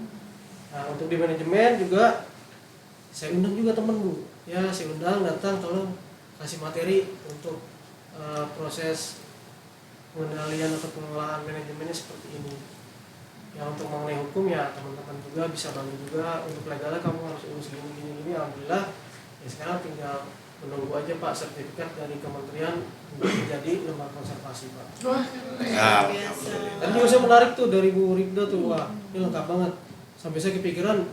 Nah, untuk di manajemen juga saya undang juga temen Bu. Ya saya undang datang tolong kasih materi untuk proses pengendalian atau pengelolaan manajemennya seperti ini. Ya untuk mengenai hukum ya teman-teman juga bisa bantu juga untuk legalnya kamu harus urus gini. Alhamdulillah ya sekarang tinggal menunggu aja Pak sertifikat dari kementerian untuk menjadi lembaga konservasi Pak. Wah, Ya, Biasa. Tadi juga saya menarik tuh dari Bu Ribda tuh, wah ini lengkap banget. Sampai saya kepikiran,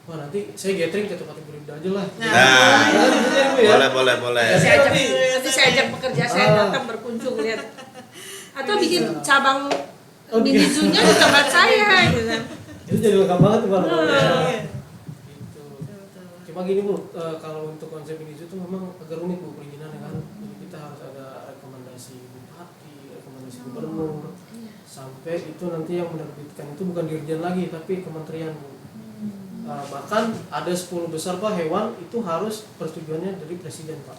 wah nanti saya gathering ke tempat Bu Ribda aja lah. Nah, Bu ya. boleh. nanti saya ajak pekerja saya datang berkunjung lihat. Atau bikin cabang mini zoo-nya di tempat saya gitu kan. Itu jadi lengkap banget tuh Pak. Iya. Gitu. Cuma gini Bu, kalau untuk konsep ini itu memang agak unik Bu perizinannya kan. Jadi kita harus ada rekomendasi bupati, rekomendasi gubernur, sampai itu nanti yang menerbitkan itu bukan dirjen lagi tapi kementerian Bu. Bahkan ada 10 besar Pak hewan itu harus persetujuannya dari presiden Pak.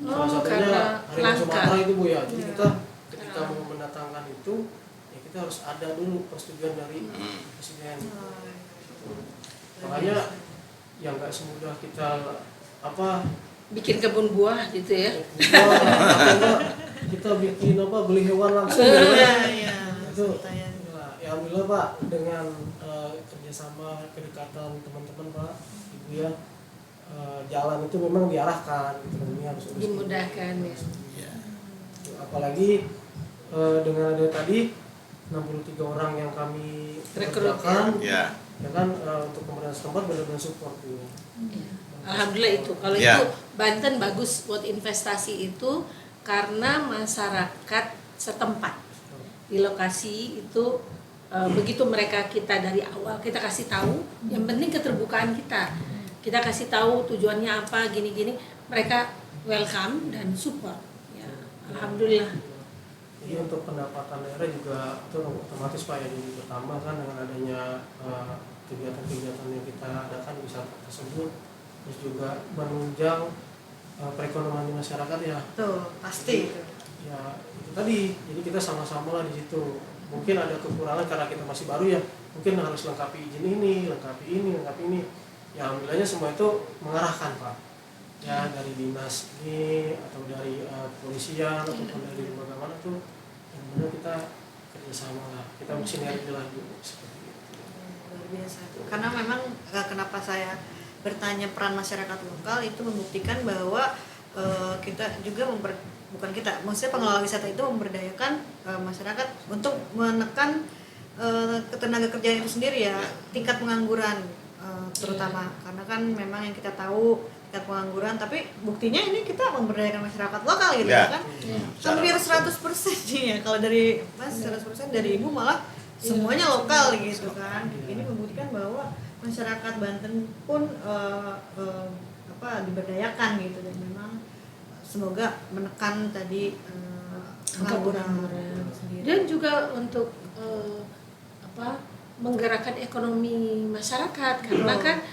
Salah satunya karena harimau langka. Sumatera itu Bu ya. Jadi Ya. kita ketika mau mendatangkan itu ya kita harus ada dulu persetujuan dari presiden. Makanya ya nggak semudah kita Bikin kebun buah gitu ya. kita bikin beli hewan langsung gitu kan. Iya. Itu ya alhamdulillah Pak dengan kerjasama kedekatan teman-teman Pak Ibu ya jalan itu memang diarahkan gitu kan, ini harus urus Dimudahkan ini, ya. harus ini. Apalagi dengan ada tadi 63 orang yang kami Rekrut, kerjakan Ya. ya kan untuk pemerintah setempat benar-benar support Bu. Alhamdulillah itu. Kalau Ya. itu Banten bagus buat investasi itu karena masyarakat setempat di lokasi itu begitu mereka kita dari awal kita kasih tahu, yang penting keterbukaan kita. Kita kasih tahu tujuannya apa gini-gini, mereka welcome dan support. Ya, alhamdulillah. Jadi untuk pendapatan daerah juga itu otomatis Pak ya jadi bertambah kan dengan adanya kegiatan-kegiatan yang kita adakan wisata tersebut, terus juga menunjang perekonomian masyarakat ya. Tuh, pasti. Ya itu tadi, jadi kita sama-sama lah di situ. Mungkin ada kekurangan karena kita masih baru ya, mungkin harus lengkapi izin ini, lengkapi ini. Ya alhamdulillahnya semua itu mengarahkan Pak. Ya dari dinas ini atau dari kepolisian ataupun dari lembaga mana tuh, benar-benar kita kerjasama lah, kita bersinergi lah dulu seperti itu. Luar biasa. Karena memang kenapa saya bertanya peran masyarakat lokal itu membuktikan bahwa kita juga bukan kita, maksudnya pengelola wisata itu memberdayakan masyarakat untuk menekan ketenaga kerjaan itu sendiri ya, tingkat pengangguran terutama karena kan memang yang kita tahu tingkat pengangguran, tapi buktinya ini kita memberdayakan masyarakat lokal gitu Ya. kan. Ya. Hampir 100% nih ya, kalau dari Mas 100% dari Ibu malah semuanya lokal gitu kan. Ini membuktikan bahwa masyarakat Banten pun diberdayakan gitu, dan memang semoga menekan tadi pengangguran sendiri. Dan juga untuk menggerakkan ekonomi masyarakat karena kan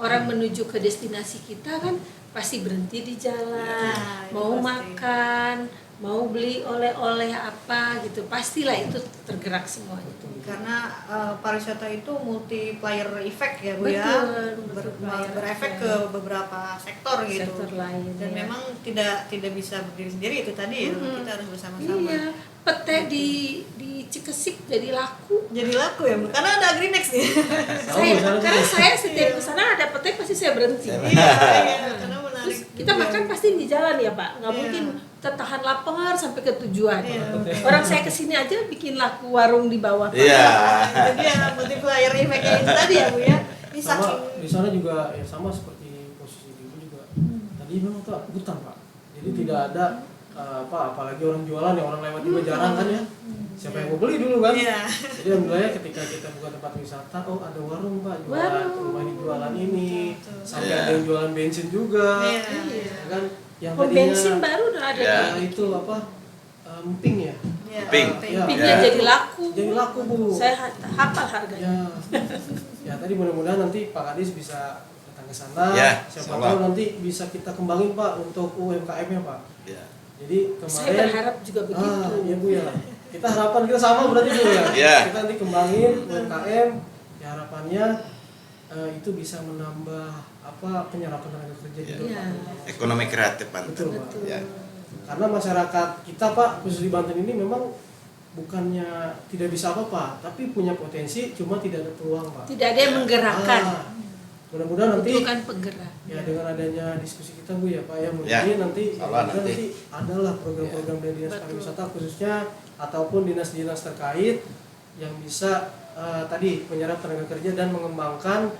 orang menuju ke destinasi kita kan pasti berhenti di jalan, Ya, itu mau pasti. makan, mau beli oleh-oleh apa gitu, pastilah itu tergerak semua itu. Karena pariwisata itu multiplier effect ya Bu ya, Betul, multiplier berefek effect. ke beberapa sektor gitu. Sektor lain, Dan ya. memang tidak bisa berdiri sendiri itu tadi ya, kita harus bersama-sama. Iya, pete di Cikesik jadi laku. Jadi laku ya Bu, karena ada Agrinex nih. Karena saya setiap ke sana ada pete pasti saya berhenti. Iya, karena menarik. Terus kita makan pasti di jalan ya Pak, nggak Iya. mungkin tertahan lapar sampai ke tujuan. Iya. Orang saya kesini aja bikin laku warung di bawah. Pak. Iya. Jadi ya multiplier effect-nya itu tadi ya Bu ya. Ini Sama saking di sana juga ya sama seperti posisi Ibu juga. Tadi memang tuh hutan Pak. Jadi tidak ada apalagi orang jualan ya, orang lewat juga jarang kan ya. Siapa yang mau beli dulu kan? Iya. Jadi alhamdulillah ketika kita buka tempat wisata, oh ada warung Pak jualan, rumah ini jualan ini, sampai Iya. ada yang jualan bensin juga, Iya. ya kan? Yang Pom tadinya bensin baru udah ada. Ya. itu apa? Emping ya? Iya. Pink. Ya. Empingnya Ya. jadi laku. Jadi laku Bu. Saya hafal harganya. Ya, ya tadi mudah-mudahan nanti Pak Kadis bisa datang ke sana. Ya, Siapa insyaallah. tahu nanti bisa kita kembangin Pak untuk UMKM-nya Pak. Ya. Jadi Saya kemarin berharap juga begitu. iya Bu ya. Kita harapan kita sama berarti Bu ya. Ya. Kita nanti kembangin UMKM. Ya harapannya itu bisa menambah penyerapan tenaga kerja di Ya. depan. Ekonomi kreatif Banten. Betul Pak. Betul. Ya. Karena masyarakat kita Pak khusus di Banten ini memang bukannya tidak bisa apa-apa, tapi punya potensi, cuma tidak ada peluang Pak. Tidak ada yang menggerakkan. Mudah-mudahan nanti Itu kan penggerak. ya dengan adanya diskusi kita Bu ya Pak ya, mungkin Ya, nanti insyaallah mudah-mudahan nanti. adalah program-program dari dinas Betul. pariwisata khususnya ataupun dinas-dinas terkait yang bisa tadi menyerap tenaga kerja dan mengembangkan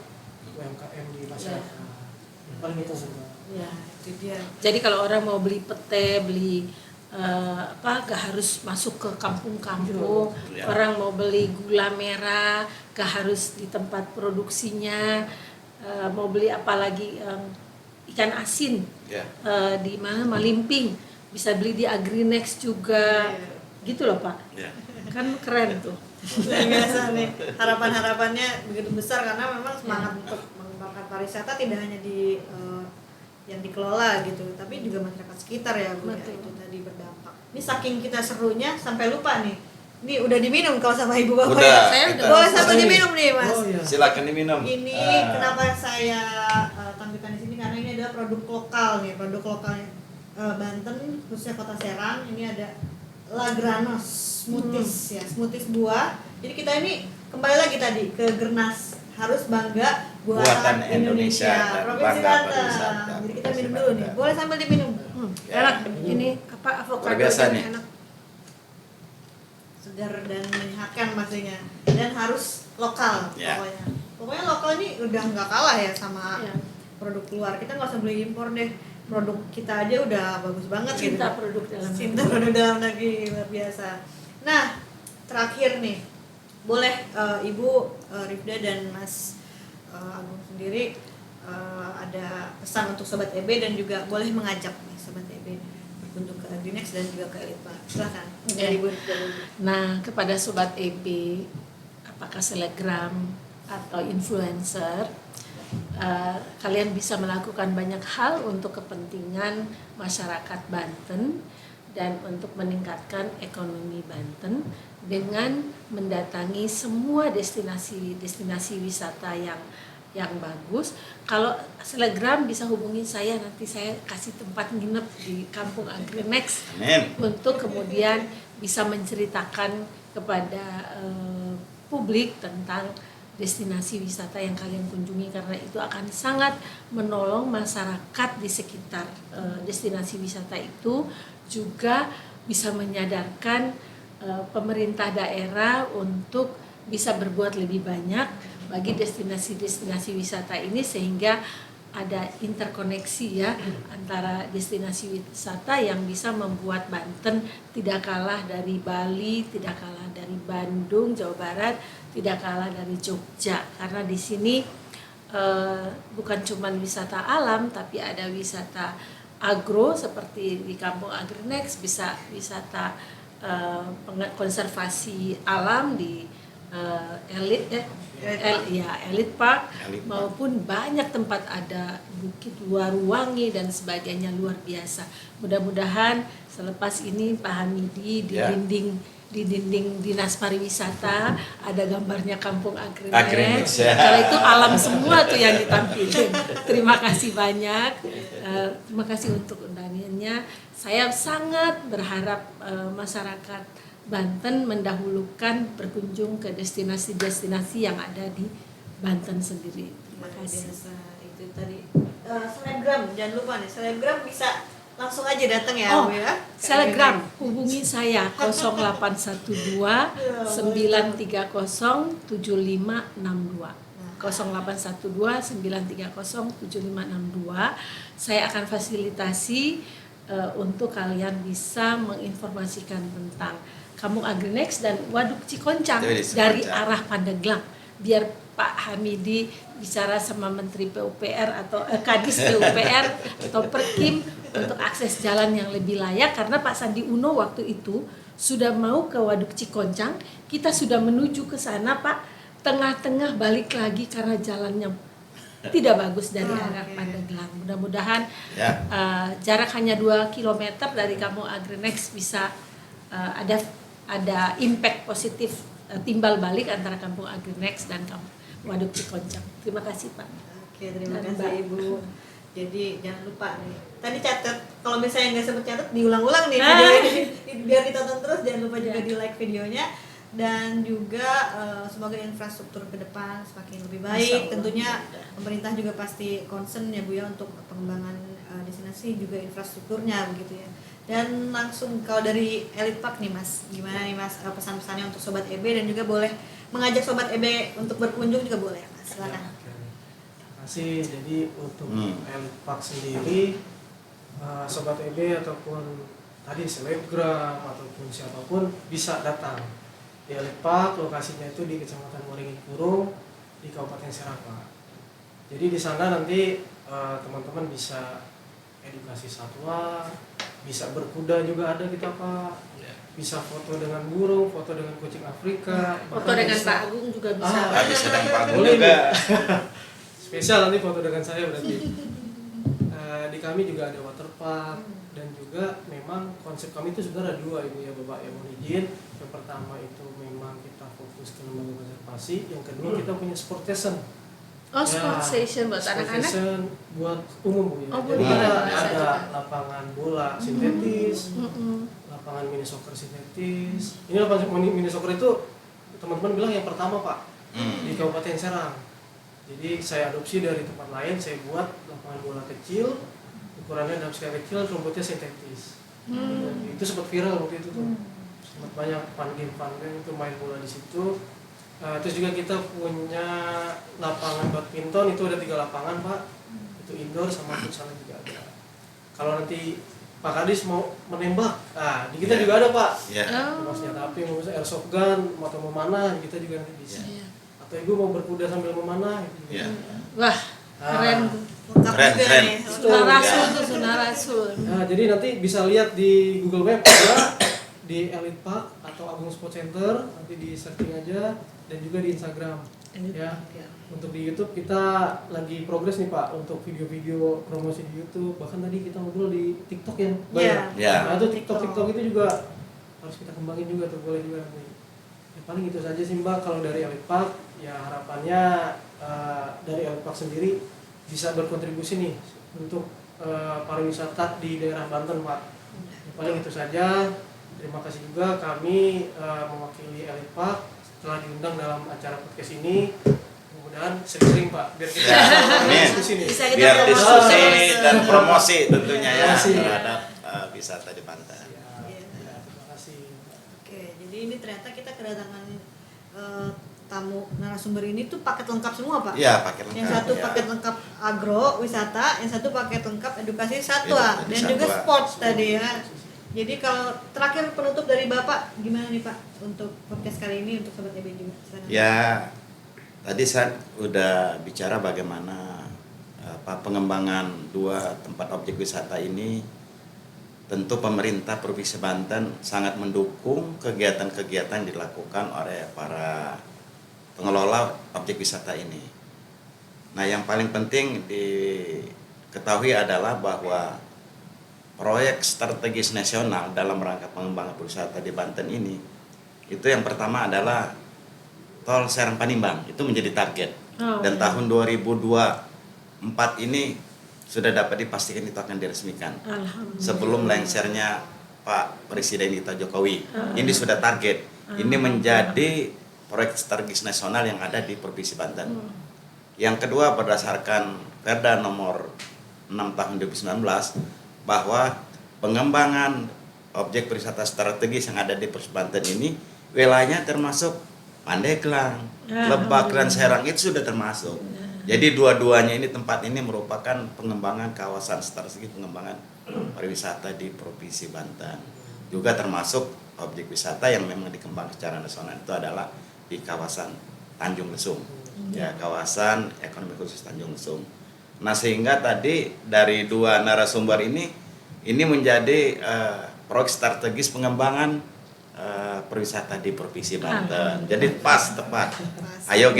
UMKM di masyarakat. Paling itu semua. Ya, itu dia. Jadi kalau orang mau beli pete, beli gak harus masuk ke kampung-kampung. Ya. Orang mau beli gula merah, gak harus di tempat produksinya. Mau beli apalagi ikan asin Ya. di mana Malimping, bisa beli di Agrinex juga. Gitu loh Pak. Ya. Kan keren tuh. Luar biasa nih, harapan-harapannya begitu besar karena memang semangat untuk mengembangkan pariwisata tidak hanya di yang dikelola gitu, tapi juga masyarakat sekitar ya Bu ya, Betul. itu tadi berdampak. Ini saking kita serunya sampai lupa nih. Ini udah diminum kalau sama ibu bapak. Udah, ya? Saya kita- udah- Boleh satu diminum nih Mas. Oh iya. Silakan diminum. Ini Ah. kenapa saya tampilkan di sini karena ini adalah produk lokal nih, produk lokal Banten khususnya Kota Serang. Ini ada Lagranos smoothies ya, smoothies buah. Jadi kita ini kembali lagi tadi ke Gernas, harus bangga Buatan buatan Indonesia Indonesia, dan Provinsi bangga Banten. pariwisata. Jadi kita Provinsi minum dulu nih. Banten. Boleh sambil diminum. Ya. Enak. Ini apa avocado Luar biasa nih. enak. Segar dan menyehatkan pastinya. Dan harus lokal Ya. pokoknya. Pokoknya lokal ini udah nggak kalah ya sama Ya. produk luar. Kita nggak usah beli impor deh. Produk kita aja udah bagus banget Cinta gitu. produk dalam Cinta produk dalam negeri luar biasa. Nah, terakhir nih, boleh Ibu Rifda dan Mas Agung sendiri ada pesan untuk Sobat EB dan juga boleh mengajak nih Sobat EB berkunjung ke Agrinex dan juga ke Elite Pak. Silakan. Oke. Dari Ibu Rifda dulu. Nah, kepada Sobat EB, apakah selebgram atau influencer, kalian bisa melakukan banyak hal untuk kepentingan masyarakat Banten dan untuk meningkatkan ekonomi Banten dengan mendatangi semua destinasi wisata yang bagus. Kalau selebgram bisa hubungi saya, nanti saya kasih tempat nginep di Kampung Agrinex Amin. untuk kemudian bisa menceritakan kepada publik tentang destinasi wisata yang kalian kunjungi, karena itu akan sangat menolong masyarakat di sekitar destinasi wisata itu, juga bisa menyadarkan pemerintah daerah untuk bisa berbuat lebih banyak bagi destinasi-destinasi wisata ini, sehingga ada interkoneksi ya antara destinasi wisata yang bisa membuat Banten tidak kalah dari Bali, tidak kalah dari Bandung, Jawa Barat, tidak kalah dari Jogja, karena di sini bukan cuma wisata alam tapi ada wisata agro seperti di Kampung Agrinex, bisa wisata konservasi alam di Elite Park, Elite Park. maupun banyak tempat, ada Bukit Waruwangi dan sebagainya, luar biasa. Mudah-mudahan selepas ini Pak Hamidi di Ya. dinding Dinas Pariwisata ada gambarnya Kampung Agrinex, Agrinex. ya. Karena itu alam semua tuh yang ditampilkan. Terima kasih banyak. Terima kasih untuk undangannya. Saya sangat berharap masyarakat Banten mendahulukan berkunjung ke destinasi-destinasi yang ada di Banten sendiri. Terima Luar kasih. biasa. Itu tadi selebgram, jangan lupa nih, selebgram bisa langsung aja datang ya Oh, Bu ya. Selebgram, hubungi saya 0812 930 7562. 0812 930 7562. Saya akan fasilitasi untuk kalian bisa menginformasikan tentang Kampung Agrinex dan Waduk Cikoncang Dari dari Cikoncang. arah Pandeglang. Biar Pak Hamidi bicara sama Menteri PUPR atau Kadis PUPR atau Perkim untuk akses jalan yang lebih layak, karena Pak Sandi Uno waktu itu sudah mau ke Waduk Cikoncang, kita sudah menuju ke sana Pak, tengah-tengah balik lagi karena jalannya tidak bagus dari arah Pandeglang. Mudah-mudahan Ya. jarak hanya 2 km dari Kampung Agrinex bisa ada impact positif, timbal balik antara Kampung Agrinex dan Waduk Cikoncang. Terima kasih Pak. Oke, terima Dan kasih Mbak. Ibu. Jadi jangan lupa nih. Tadi catat, kalau misalnya nggak sempet catat diulang-ulang nih Ah. video ini biar ditonton terus. Jangan lupa juga Ya. di like videonya dan juga semoga infrastruktur ke depan semakin lebih baik. Insya Allah. Tentunya pemerintah juga pasti concern ya Bu ya untuk pengembangan destinasi juga infrastrukturnya begitu ya. Dan langsung kalau dari Elite Park nih Mas, gimana nih Mas pesan-pesannya untuk Sobat EB dan juga boleh mengajak Sobat EB untuk berkunjung juga boleh Mas. Silakan. Oke. Terima kasih. Jadi untuk Hmm. Elite Park sendiri, Sobat EB ataupun tadi selebgram ataupun siapapun bisa datang di Elite Park. Lokasinya itu di Kecamatan Waringin Kurung di Kabupaten Serapa. Jadi di sana nanti teman-teman bisa edukasi satwa, bisa berkuda juga ada kita Pak, bisa foto dengan burung, foto dengan kucing Afrika, Foto bahkan dengan bisa- Pak Agung juga bisa. Habis sedang panggung Boleh, juga. spesial nanti foto dengan saya berarti. Di kami juga ada water park dan juga memang konsep kami itu sebenarnya ada dua Ibu ya Bapak yang mohon izin. Yang pertama itu memang kita fokus ke lembaga konservasi, yang kedua kita punya sport station. Oh, sport station buat Sport anak-anak. station buat umum Bu ya. Oh, Jadi buat kita umum. Bisa ada juga. lapangan bola sintetis, lapangan mini soccer sintetis. Ini lapangan mini soccer itu teman-teman bilang yang pertama Pak di Kabupaten Serang. Jadi saya adopsi dari tempat lain, saya buat lapangan bola kecil, ukurannya dalam skala kecil, rumputnya sintetis. Itu sempat viral waktu itu tuh, sempat banyak fun game itu main bola di situ. Terus juga kita punya lapangan badminton, itu ada 3 lapangan Pak, itu indoor sama futsal juga ada. Kalau nanti Pak Kadis mau menembak, di kita Ya. juga ada Pak. Ya. Mau senjata api, mau airsoft gun, atau memanah, kita juga nanti bisa. Iya. Atau ibu mau berkuda sambil memanah, itu juga. Ya. Wah, keren tuh. Lengkap Keren, juga keren. nih. Sunnah Rasul tuh, Sunnah Rasul. Nah, jadi nanti bisa lihat di Google Map juga, di Elite Park atau Agung Sport Center, nanti di searching aja, dan juga di Instagram. Ya. Untuk di YouTube kita lagi progres nih Pak untuk video-video promosi di YouTube. Bahkan tadi kita ngobrol di TikTok ya. Mbak, Iya. Ya. Nah, itu TikTok itu juga harus kita kembangin juga tuh, boleh juga nanti. Ya, paling itu saja sih Mbak kalau dari Elite Park. Ya harapannya dari Elite Park sendiri bisa berkontribusi nih untuk pariwisata di daerah Banten Pak. Ya, paling itu saja. Terima kasih juga kami mewakili Elite Park telah diundang dalam acara podcast ini. Mudah-mudahan sering-sering Pak biar kita Ya, bisa amin. diskusi nih. Bisa kita Biar promosi diskusi terus. dan promosi tentunya ya Promosi. terhadap wisata di Banten. Ya, terima kasih. Oke, jadi ini ternyata kita kedatangan tamu narasumber ini tuh paket lengkap semua Pak. Iya, paket lengkap. Yang satu ya. paket lengkap agro wisata, yang satu paket lengkap edukasi satwa Edukasi dan satwa. juga sports tadi ya. Jadi kalau terakhir penutup dari Bapak gimana nih Pak untuk podcast kali ini untuk Sobat EB juga? Silakan. Ya, tadi saya udah bicara bagaimana pengembangan 2 tempat objek wisata ini. Tentu pemerintah Provinsi Banten sangat mendukung kegiatan-kegiatan yang dilakukan oleh para pengelola objek wisata ini. Nah, yang paling penting diketahui adalah bahwa proyek strategis nasional dalam rangka pengembangan pariwisata di Banten ini, itu yang pertama adalah Tol Serang Panimbang, itu menjadi target. Oh, Dan iya. tahun 2024 ini sudah dapat dipastikan itu akan diresmikan. Alhamdulillah. Sebelum lengsernya Pak Presiden kita Jokowi. Ini sudah target. Ini menjadi proyek strategis nasional yang ada di Provinsi Banten. Yang kedua, berdasarkan Perda nomor 6 tahun 2019 bahwa pengembangan objek wisata strategis yang ada di Provinsi Banten ini wilayahnya termasuk Pandeglang, Lebak dan Serang itu sudah termasuk. Jadi dua-duanya ini tempat ini merupakan pengembangan kawasan strategi pengembangan pariwisata di Provinsi Banten. Juga termasuk objek wisata yang memang dikembangkan secara nasional itu adalah di kawasan Tanjung Lesung. Ya, kawasan ekonomi khusus Tanjung Lesung. Nah, sehingga tadi dari dua narasumber ini menjadi proyek strategis pengembangan pariwisata di Provinsi Banten. Jadi tepat. Ayo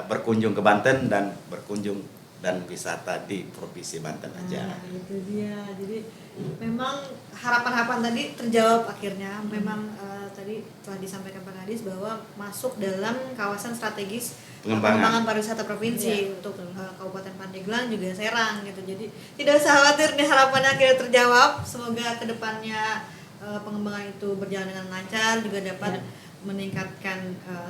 berkunjung ke Banten dan berkunjung dan wisata di Provinsi Banten aja. Nah, itu dia. Jadi memang harapan-harapan tadi terjawab akhirnya. Memang tadi telah disampaikan Pak Kadis bahwa masuk dalam kawasan strategis pengembangan pariwisata provinsi untuk Kabupaten Pandeglang juga Serang gitu. Jadi tidak usah khawatir nih, harapannya akhirnya terjawab. Semoga kedepannya pengembangan itu berjalan dengan lancar, juga dapat meningkatkan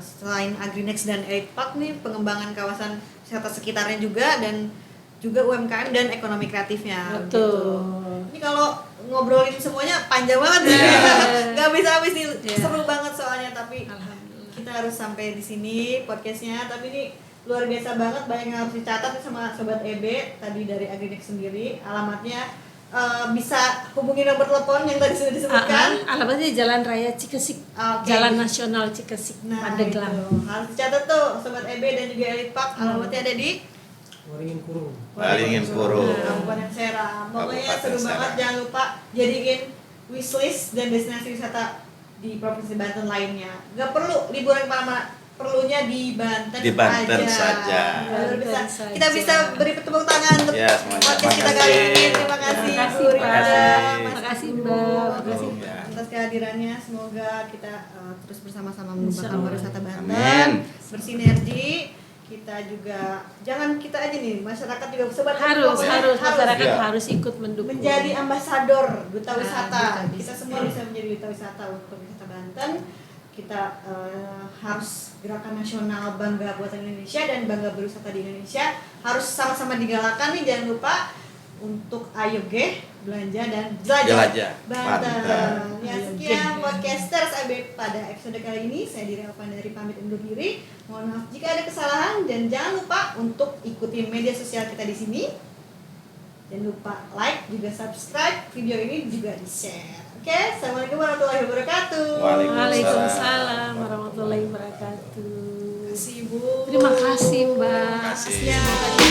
selain Agrinex dan Elite Park nih, pengembangan kawasan wisata sekitarnya juga, dan juga UMKM dan ekonomi kreatifnya. Betul. Gitu. Ini kalau ngobrolin semuanya panjang banget ya, nggak bisa habis nih, seru banget soalnya. Tapi kita harus sampai di sini podcastnya. Tapi ini luar biasa banget, banyak yang harus dicatat sama Sobat EB tadi dari Agrinex sendiri. Alamatnya bisa hubungi nomor telepon yang tadi sudah disebutkan. Alamatnya Jalan Raya Cikesik, Jalan Nasional Cikesik, Pandeglang. Harus dicatat tuh Sobat EB dan juga Elite Park. Alamatnya ada di Waringin Kurung. Kabupaten Serang. Pokoknya seru banget, jangan lupa jadiin wishlist dan destinasi wisata di Provinsi Banten lainnya. Gak perlu liburan kemana-mana, perlunya di Banten, saja. Kita bisa beri tepuk tangan untuk podcast kita kali ini. Terima kasih Bu Rina, Terima kasih Mbak. Terima kasih atas kehadirannya. Semoga kita terus bersama-sama mengembangkan pariwisata Banten, Amin. bersinergi. Kita juga jangan kita aja nih, masyarakat juga sobat Harus masyarakat Ya. harus ikut mendukung. menjadi ambasador duta wisata. duta Kita wisata. semua bisa menjadi duta wisata untuk wisata Banten. Kita harus gerakan nasional bangga buatan Indonesia dan bangga berwisata di Indonesia harus sama-sama digalakan nih. Jangan lupa untuk ayo belanja dan jelajah Banten. Ya, sekian podcasters AB pada episode kali ini. Saya Diri Alfandari pamit undur diri. Mohon maaf jika ada kesalahan, dan jangan lupa untuk ikuti media sosial kita di sini. Jangan lupa like, juga subscribe video ini, juga di-share. Oke, Assalamualaikum warahmatullahi wabarakatuh. Waalaikumsalam warahmatullahi wabarakatuh. Terima kasih, Bu. Terima kasih Mbak. Terima kasih. Ya.